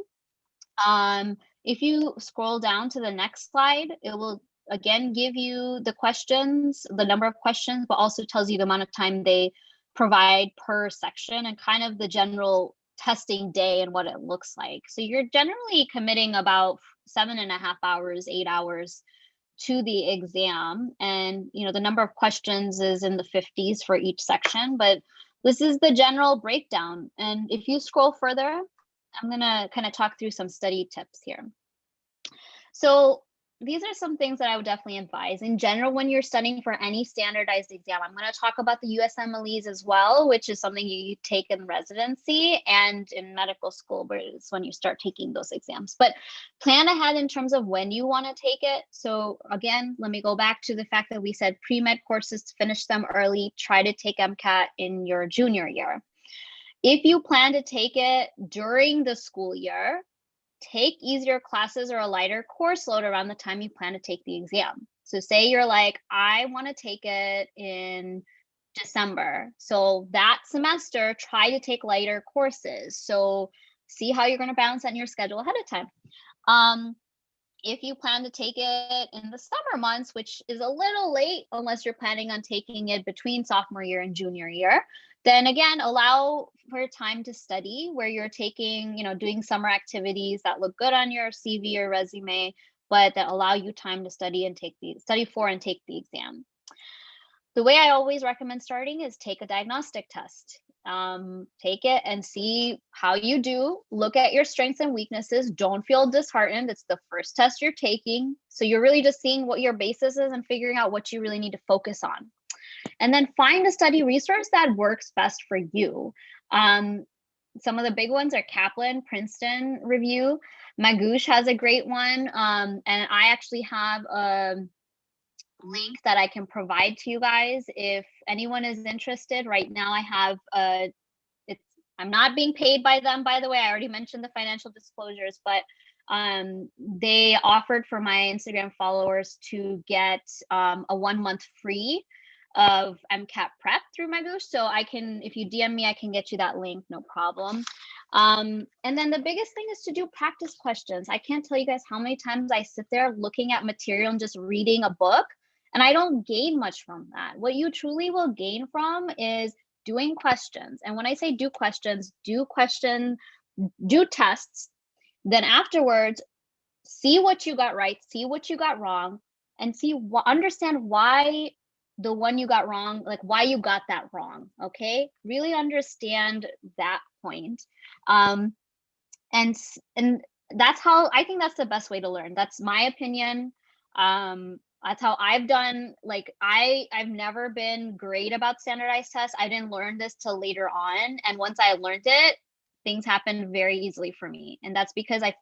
If you scroll down to the next slide, it will again give you the questions, the number of questions, but also tells you the amount of time they provide per section and kind of the general testing day and what it looks like. So you're generally committing about 7.5 hours, 8 hours to the exam. And, the number of questions is in the 50s for each section, but this is the general breakdown. And if you scroll further, I'm going to kind of talk through some study tips here. So these are some things that I would definitely advise. In general, when you're studying for any standardized exam, I'm going to talk about the USMLEs as well, which is something you take in residency and in medical school, but it's when you start taking those exams. But plan ahead in terms of when you want to take it. So again, let me go back to the fact that we said pre-med courses, finish them early, try to take MCAT in your junior year. If you plan to take it during the school year, take easier classes or a lighter course load around the time you plan to take the exam. So say you're like, I want to take it in December. So that semester, try to take lighter courses. So see how you're going to balance that in your schedule ahead of time. If you plan to take it in the summer months, which is a little late unless you're planning on taking it between sophomore year and junior year, then again, allow for time to study where you're taking, doing summer activities that look good on your CV or resume, but that allow you time to study for and take the exam. The way I always recommend starting is take a diagnostic test. Take it and see how you do. Look at your strengths and weaknesses. Don't feel disheartened. It's the first test you're taking. So you're really just seeing what your basis is and figuring out what you really need to focus on. And then find a study resource that works best for you. Some of the big ones are Kaplan, Princeton Review. Magoosh has a great one. And I actually have a link that I can provide to you guys if anyone is interested. Right now I have I'm not being paid by them, by the way. I already mentioned the financial disclosures, but they offered for my Instagram followers to get a 1 month free of MCAT prep through Magoosh. So I can, if you DM me, I can get you that link, no problem. And then the biggest thing is to do practice questions. I can't tell you guys how many times I sit there looking at material and just reading a book, and I don't gain much from that. What you truly will gain from is doing questions. And when I say do questions, do tests. Then afterwards, see what you got right, see what you got wrong, and understand why the one you got wrong, like why you got that wrong. Okay, really understand that point. And that's how I think that's the best way to learn. That's my opinion. That's how I've done. Like I've never been great about standardized tests. I didn't learn this till later on, and once I learned it, things happened very easily for me. And that's because I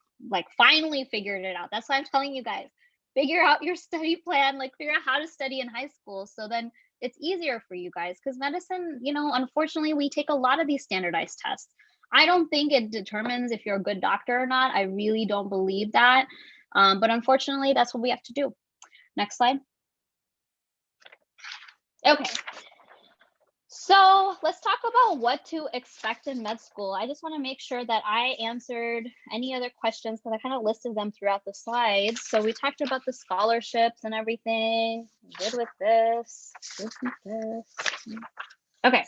finally figured it out. That's why I'm telling you guys, figure out your study plan, figure out how to study in high school, so then it's easier for you guys. Because medicine, unfortunately, we take a lot of these standardized tests. I don't think it determines if you're a good doctor or not. I really don't believe that. But unfortunately, that's what we have to do. Next slide. Okay. So let's talk about what to expect in med school. I just want to make sure that I answered any other questions because I kind of listed them throughout the slides. So we talked about the scholarships and everything. Good with this. Good with this. Okay.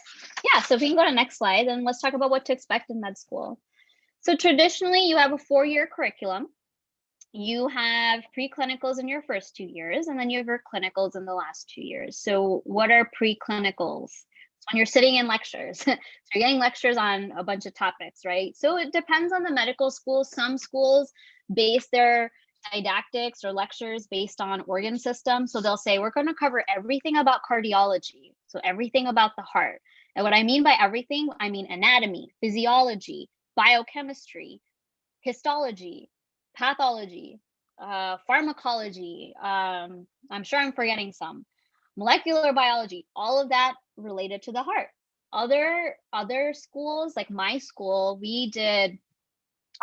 Yeah. So if we can go to the next slide, then let's talk about what to expect in med school. So traditionally, you have a 4-year curriculum. You have preclinicals in your first 2 years, and then you have your clinicals in the last 2 years. So what are preclinicals? When you're sitting in lectures. So you're getting lectures on a bunch of topics, right? So it depends on the medical school. Some schools base their didactics or lectures based on organ systems. So they'll say, we're going to cover everything about cardiology. So everything about the heart. And what I mean by everything, I mean anatomy, physiology, biochemistry, histology, pathology, pharmacology. I'm sure I'm forgetting some. Molecular biology, all of that related to the heart. Other schools, like my school, we did,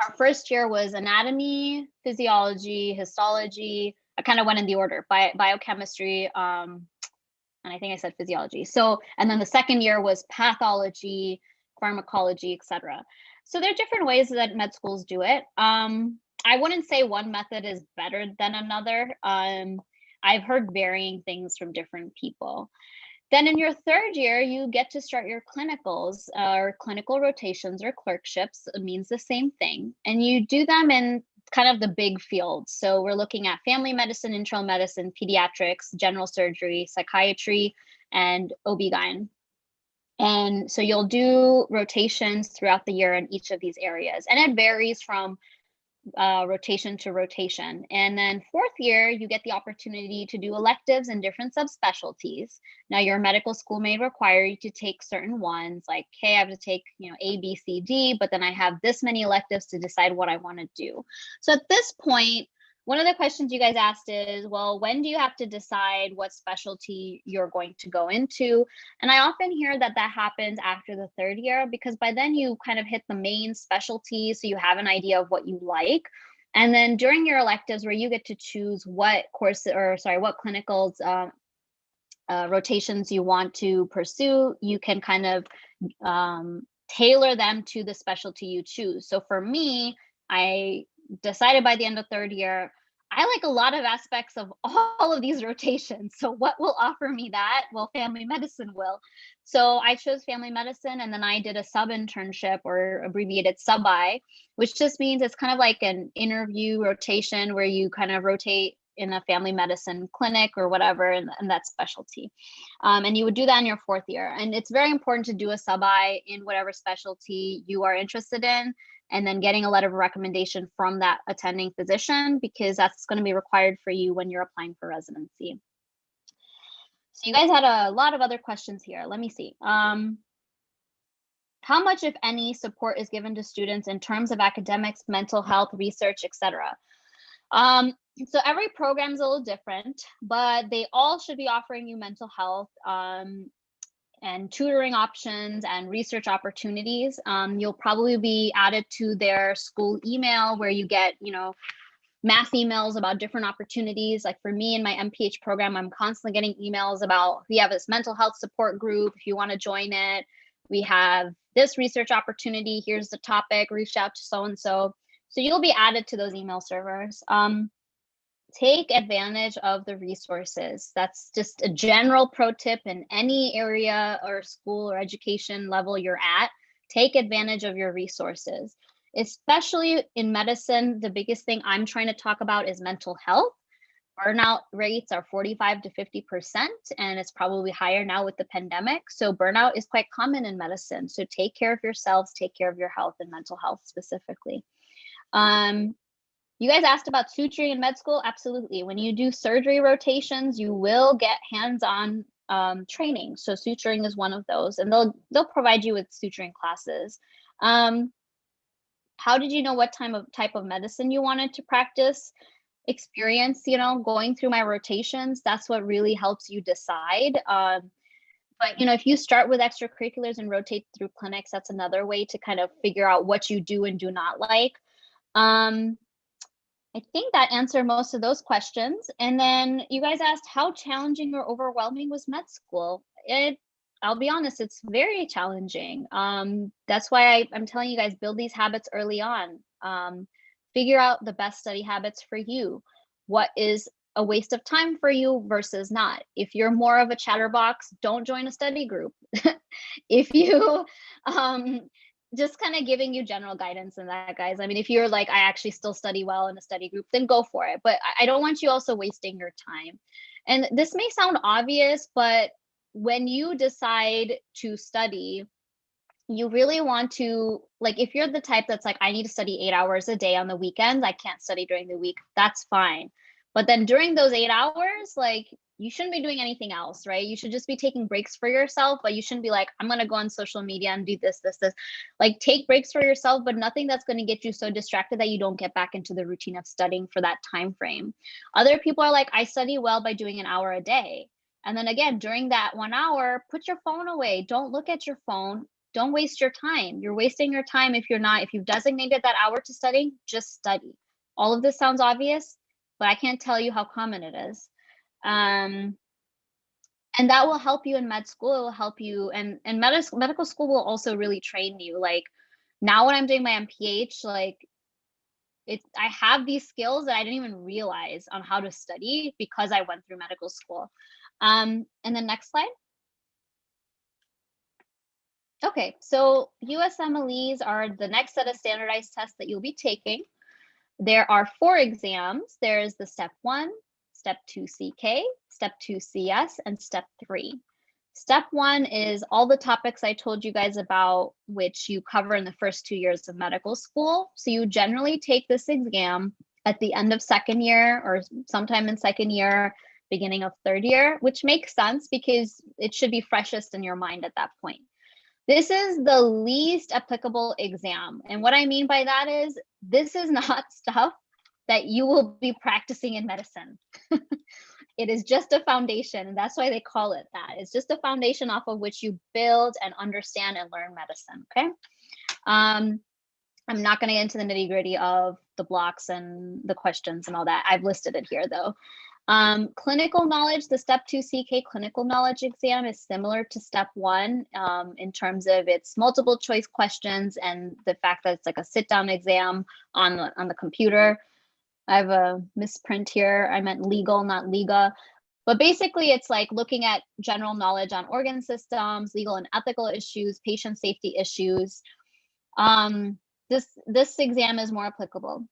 our first year was anatomy, physiology, histology. I kind of went in the order, biochemistry, and I think I said physiology. So, and then the second year was pathology, pharmacology, etc. So there are different ways that med schools do it. I wouldn't say one method is better than another. I've heard varying things from different people. Then in your third year, you get to start your clinicals or clinical rotations or clerkships. It means the same thing. And you do them in kind of the big fields. So we're looking at family medicine, internal medicine, pediatrics, general surgery, psychiatry, and OB-GYN. And so you'll do rotations throughout the year in each of these areas. And it varies from rotation to rotation. And then fourth year, you get the opportunity to do electives in different subspecialties. Now, your medical school may require you to take certain ones, like, hey, I have to take, A, B, C, D, but then I have this many electives to decide what I want to do. So at this point, one of the questions you guys asked is, well, when do you have to decide what specialty you're going to go into? And I often hear that that happens after the third year, because by then you kind of hit the main specialty, so you have an idea of what you like. And then during your electives, where you get to choose what course, or sorry, what clinicals, rotations you want to pursue, you can kind of tailor them to the specialty you choose. So for me, I decided by the end of third year, I like a lot of aspects of all of these rotations. So what will offer me that? Well, family medicine will. So I chose family medicine, and then I did a sub internship, or abbreviated sub-I, which just means it's kind of like an interview rotation where you kind of rotate in a family medicine clinic or whatever, in that specialty. And you would do that in your fourth year. And it's very important to do a sub-I in whatever specialty you are interested in, and then getting a letter of recommendation from that attending physician, because that's going to be required for you when you're applying for residency. So you guys had a lot of other questions here. Let me see. How much, if any, support is given to students in terms of academics, mental health, research, etc.? So every program is a little different, but they all should be offering you mental health and tutoring options and research opportunities. You'll probably be added to their school email, where you get, mass emails about different opportunities. Like for me in my MPH program, I'm constantly getting emails about, we have this mental health support group, if you want to join it. We have this research opportunity, here's the topic, reach out to so-and-so. So you'll be added to those email servers. Take advantage of the resources. That's just a general pro tip in any area or school or education level you're at. Take advantage of your resources, especially in medicine. The biggest thing I'm trying to talk about is mental health. Burnout rates are 45 to 50%, and it's probably higher now with the pandemic. So burnout is quite common in medicine. So take care of yourselves, take care of your health, and mental health specifically. You guys asked about suturing in med school. Absolutely. When you do surgery rotations, you will get hands-on training. So suturing is one of those, and they'll provide you with suturing classes. How did you know what type of medicine you wanted to practice? Experience, going through my rotations, that's what really helps you decide. But if you start with extracurriculars and rotate through clinics, that's another way to kind of figure out what you do and do not like. I think that answered most of those questions. And then you guys asked how challenging or overwhelming was med school. I'll be honest, it's very challenging. That's why I'm telling you guys, build these habits early on. Figure out the best study habits for you. What is a waste of time for you versus not? If you're more of a chatterbox, don't join a study group. If you, just kind of giving you general guidance in that, guys. I mean, if you're like, I actually still study well in a study group, then go for it. But I don't want you also wasting your time. And this may sound obvious, but when you decide to study, you really want to, like, if you're the type that's like, I need to study 8 hours a day on the weekends, I can't study during the week, that's fine. But then during those 8 hours, like, you shouldn't be doing anything else, right? You should just be taking breaks for yourself, but you shouldn't be like, I'm going to go on social media and do this. Like, take breaks for yourself, but nothing that's going to get you so distracted that you don't get back into the routine of studying for that time frame. Other people are like, I study well by doing an hour a day. And then again, during that 1 hour, put your phone away. Don't look at your phone. Don't waste your time. You're wasting your time if you've designated that hour to study, just study. All of this sounds obvious, but I can't tell you how common it is. And that will help you in med school. It will help you, and medical school will also really train you. Like, now when I'm doing my MPH, like, I have these skills that I didn't even realize on how to study because I went through medical school. And then next slide. Okay, so USMLEs are the next set of standardized tests that you'll be taking. There are 4 exams. There's the Step 1, Step 2 CK, Step 2 CS, and Step 3. Step 1 is all the topics I told you guys about, which you cover in the first 2 years of medical school. So you generally take this exam at the end of second year or sometime in second year, beginning of third year, which makes sense because it should be freshest in your mind at that point. This is the least applicable exam. And what I mean by that is, this is not stuff that you will be practicing in medicine. It is just a foundation, and that's why they call it that. It's just a foundation off of which you build and understand and learn medicine, okay? I'm not going to get into the nitty gritty of the blocks and the questions and all that. I've listed it here though. Clinical knowledge, the step 2 CK clinical knowledge exam is similar to step 1 in terms of its multiple choice questions and the fact that it's like a sit down exam on the computer. I have a misprint here. I meant legal, not Liga. But basically, it's like looking at general knowledge on organ systems, legal and ethical issues, patient safety issues. This exam is more applicable.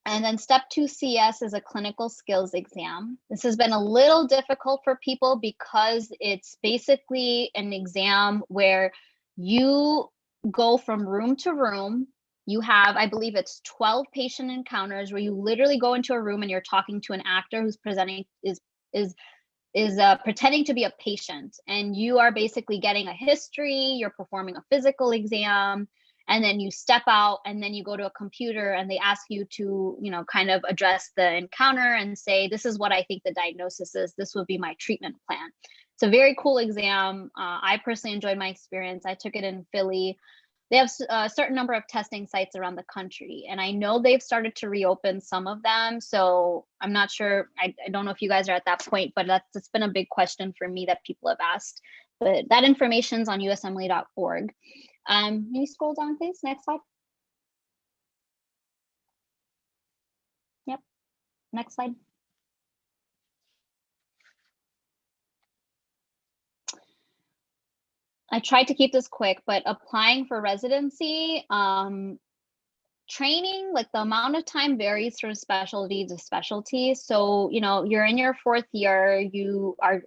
And then step 2 CS is a clinical skills exam. This has been a little difficult for people because it's basically an exam where you go from room to room. You have, I believe it's 12 patient encounters where you literally go into a room and you're talking to an actor who's presenting, is pretending to be a patient. And you are basically getting a history, you're performing a physical exam, and then you step out and then you go to a computer and they ask you to, you know, kind of address the encounter and say, this is what I think the diagnosis is. This would be my treatment plan. It's a very cool exam. I personally enjoyed my experience. I took it in Philly. They have a certain number of testing sites around the country, and I know they've started to reopen some of them. So I'm not sure. I don't know if you guys are at that point, but that's been a big question for me that people have asked. But that information's on usmle.org. Can you scroll down, please? Next slide. Yep. Next slide. I tried to keep this quick, but applying for residency, training, like the amount of time varies from specialty to specialty. So, you know, you're in your 4th year, you are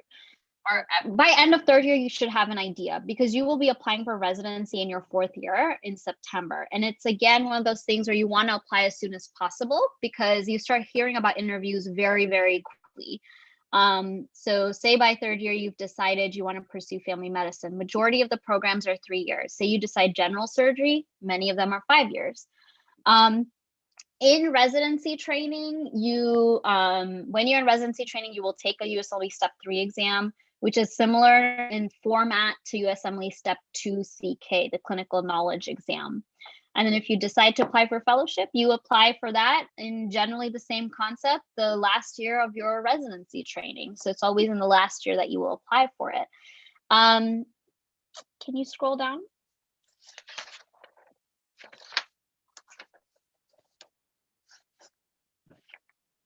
by end of 3rd year, you should have an idea because you will be applying for residency in your 4th year in September. And it's again, one of those things where you want to apply as soon as possible because you start hearing about interviews very, very quickly. So say by 3rd year, you've decided you want to pursue family medicine. Majority of the programs are 3 years. Say you decide general surgery, many of them are 5 years. In residency training, you when you're in residency training, you will take a USMLE Step 3 exam, which is similar in format to USMLE Step 2 CK, the clinical knowledge exam. And then if you decide to apply for fellowship, you apply for that in generally the same concept, the last year of your residency training. So it's always in the last year that you will apply for it. Can you scroll down?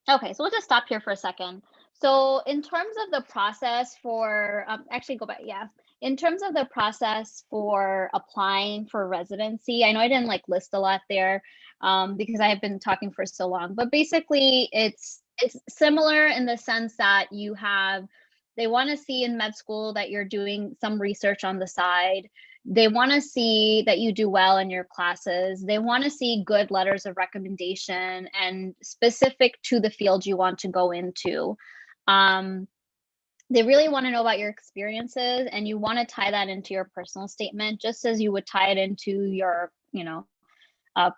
Okay, so we'll just stop here for a second. So in terms of the process for, actually go back, yeah. In terms of the process for applying for residency, I know I didn't like list a lot there because I have been talking for so long, but basically it's similar in the sense that you have, they want to see in med school that you're doing some research on the side. They want to see that you do well in your classes. They want to see good letters of recommendation and specific to the field you want to go into. They really want to know about your experiences, and you want to tie that into your personal statement, just as you would tie it into your, you know,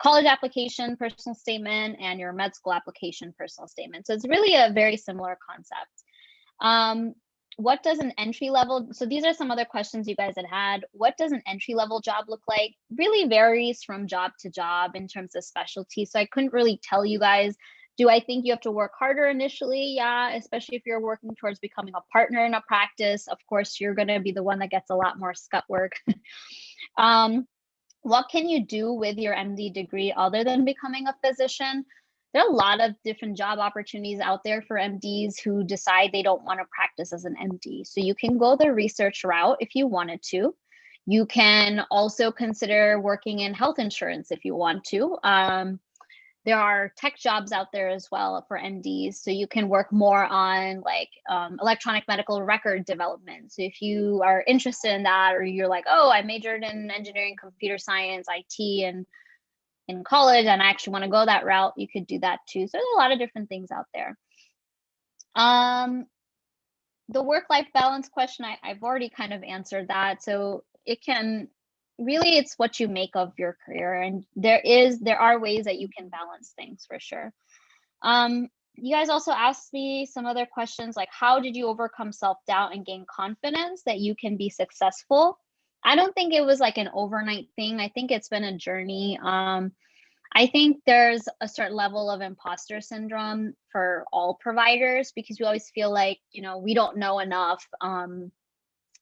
college application personal statement and your med school application personal statement. So it's really a very similar concept. What does an entry level, so these are some other questions you guys had. What does an entry level job look like? Really varies from job to job in terms of specialty. So I couldn't really tell you guys, do I think you have to work harder initially? Yeah, especially if you're working towards becoming a partner in a practice. Of course, you're going to be the one that gets a lot more scut work. What can you do with your MD degree other than becoming a physician? There are a lot of different job opportunities out there for MDs who decide they don't want to practice as an MD. So you can go the research route if you wanted to. You can also consider working in health insurance if you want to. There are tech jobs out there as well for MDs. So you can work more on like electronic medical record development. So if you are interested in that, or you're like, oh, I majored in engineering, computer science, IT, and in college, and I actually want to go that route, you could do that too. So there's a lot of different things out there. The work-life balance question, I've already kind of answered that. So it can, really, it's what you make of your career, and there are ways that you can balance things for sure. You guys also asked me some other questions like, how did you overcome self-doubt and gain confidence that you can be successful? I don't think it was like an overnight thing. I think it's been a journey. I think there's a certain level of imposter syndrome for all providers because we always feel like, we don't know enough,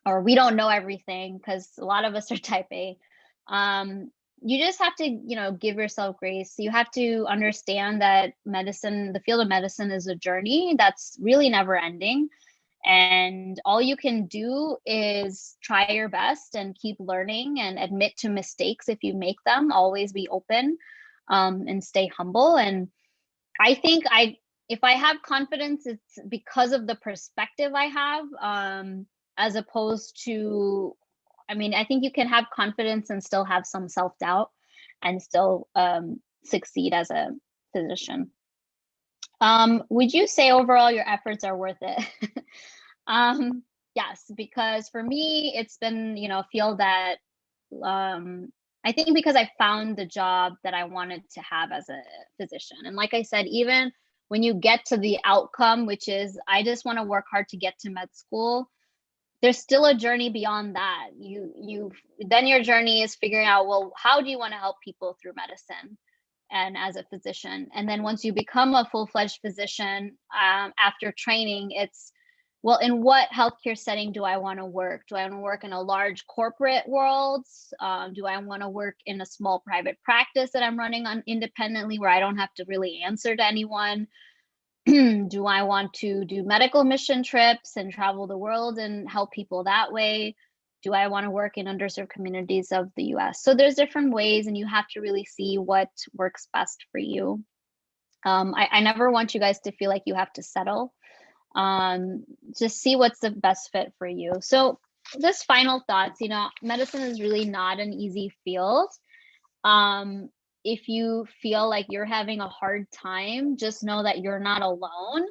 or we don't know everything, because a lot of us are type A. You just have to, give yourself grace. You have to understand that the field of medicine is a journey that's really never ending. And all you can do is try your best and keep learning and admit to mistakes if you make them. Always be open, and stay humble. And I think if I have confidence, it's because of the perspective I have, as opposed to, I think you can have confidence and still have some self-doubt and still succeed as a physician. Would you say overall your efforts are worth it? Yes, because for me, it's been, a field that, I think because I found the job that I wanted to have as a physician. And like I said, even when you get to the outcome, which is I just want to work hard to get to med school, there's still a journey beyond that. Then your journey is figuring out, well, how do you want to help people through medicine and as a physician? And then once you become a full-fledged physician, after training, it's, well, in what healthcare setting do I want to work? Do I want to work in a large corporate world? Do I want to work in a small private practice that I'm running on independently where I don't have to really answer to anyone? Do I want to do medical mission trips and travel the world and help people that way? Do I want to work in underserved communities of the US? So there's different ways, and you have to really see what works best for you. I never want you guys to feel like you have to settle. Just see what's the best fit for you. So just final thoughts, medicine is really not an easy field. If you feel like you're having a hard time, just know that you're not alone.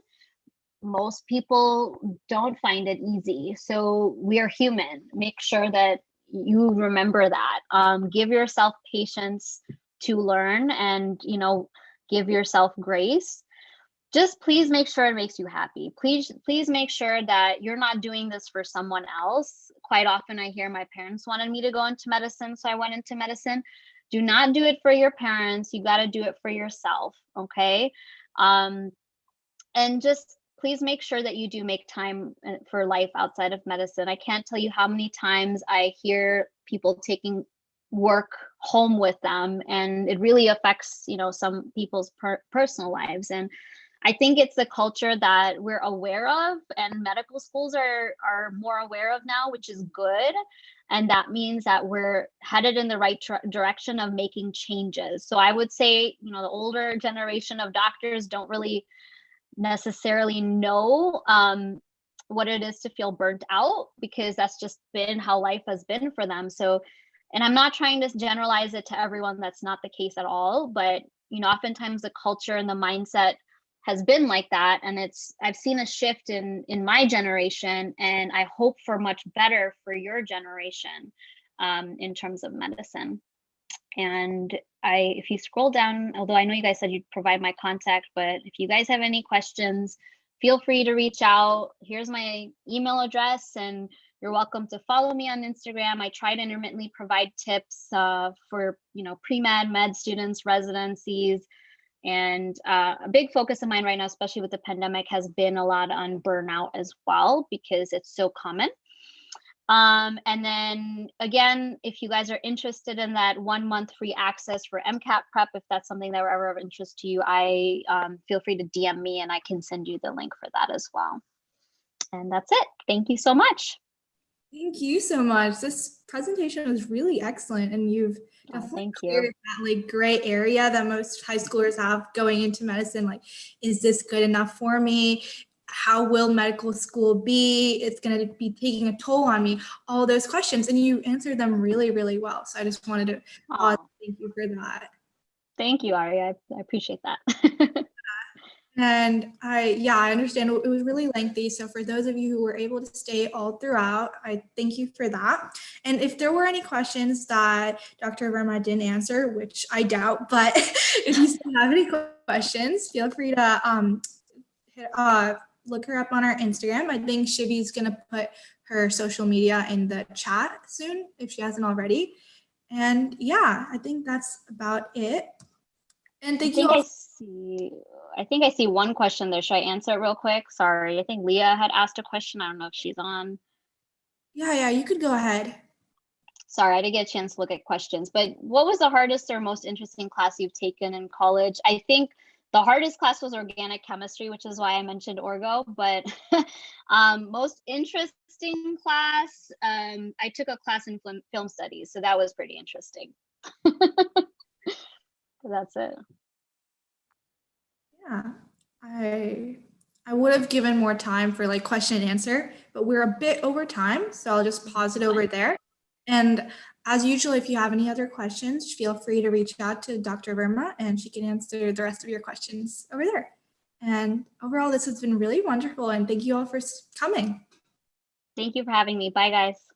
Most people don't find it easy. So we are human. Make sure that you remember that. Give yourself patience to learn and, give yourself grace. Just please make sure it makes you happy. Please make sure that you're not doing this for someone else. Quite often I hear my parents wanted me to go into medicine, so I went into medicine. Do not do it for your parents. You got to do it for yourself. Okay. And just please make sure that you do make time for life outside of medicine. I can't tell you how many times I hear people taking work home with them, and it really affects, some people's personal lives. And I think it's the culture that we're aware of, and medical schools are more aware of now, which is good. And that means that we're headed in the right direction of making changes. So I would say, the older generation of doctors don't really necessarily know what it is to feel burnt out, because that's just been how life has been for them. So, and I'm not trying to generalize it to everyone. That's not the case at all. But, oftentimes the culture and the mindset has been like that. And I've seen a shift in my generation, and I hope for much better for your generation, in terms of medicine. And if you scroll down, although I know you guys said you'd provide my contact, but if you guys have any questions, feel free to reach out. Here's my email address, and you're welcome to follow me on Instagram. I try to intermittently provide tips for, pre-med, med students, residencies. And a big focus of mine right now, especially with the pandemic, has been a lot on burnout as well, because it's so common. And then again, if you guys are interested in that 1 month free access for MCAT prep, if that's something that were ever of interest to you, I feel free to DM me and I can send you the link for that as well. And that's it. Thank you so much. Thank you so much. This presentation was really excellent, and you've definitely cleared that gray area that most high schoolers have going into medicine. Like, is this good enough for me? How will medical school be? It's going to be taking a toll on me. All those questions, and you answered them really, really well. So I just wanted to thank you for that. Thank you, Arya. I appreciate that. And I understand it was really lengthy. So for those of you who were able to stay all throughout, I thank you for that. And if there were any questions that Dr. Verma didn't answer, which I doubt, but if you still have any questions, feel free to look her up on our Instagram. I think Shivi's going to put her social media in the chat soon if she hasn't already. And yeah, I think that's about it. And thank you all. I think I see one question there. Should I answer it real quick? Sorry. I think Leah had asked a question. I don't know if she's on. Yeah, you could go ahead. Sorry, I didn't get a chance to look at questions, but what was the hardest or most interesting class you've taken in college? I think the hardest class was organic chemistry, which is why I mentioned Orgo, but most interesting class, I took a class in film studies, so that was pretty interesting. That's it. Yeah, I would have given more time for like question and answer, but we're a bit over time, so I'll just pause it over there. And as usual, if you have any other questions, feel free to reach out to Dr. Verma and she can answer the rest of your questions over there. And overall, this has been really wonderful and thank you all for coming. Thank you for having me. Bye, guys.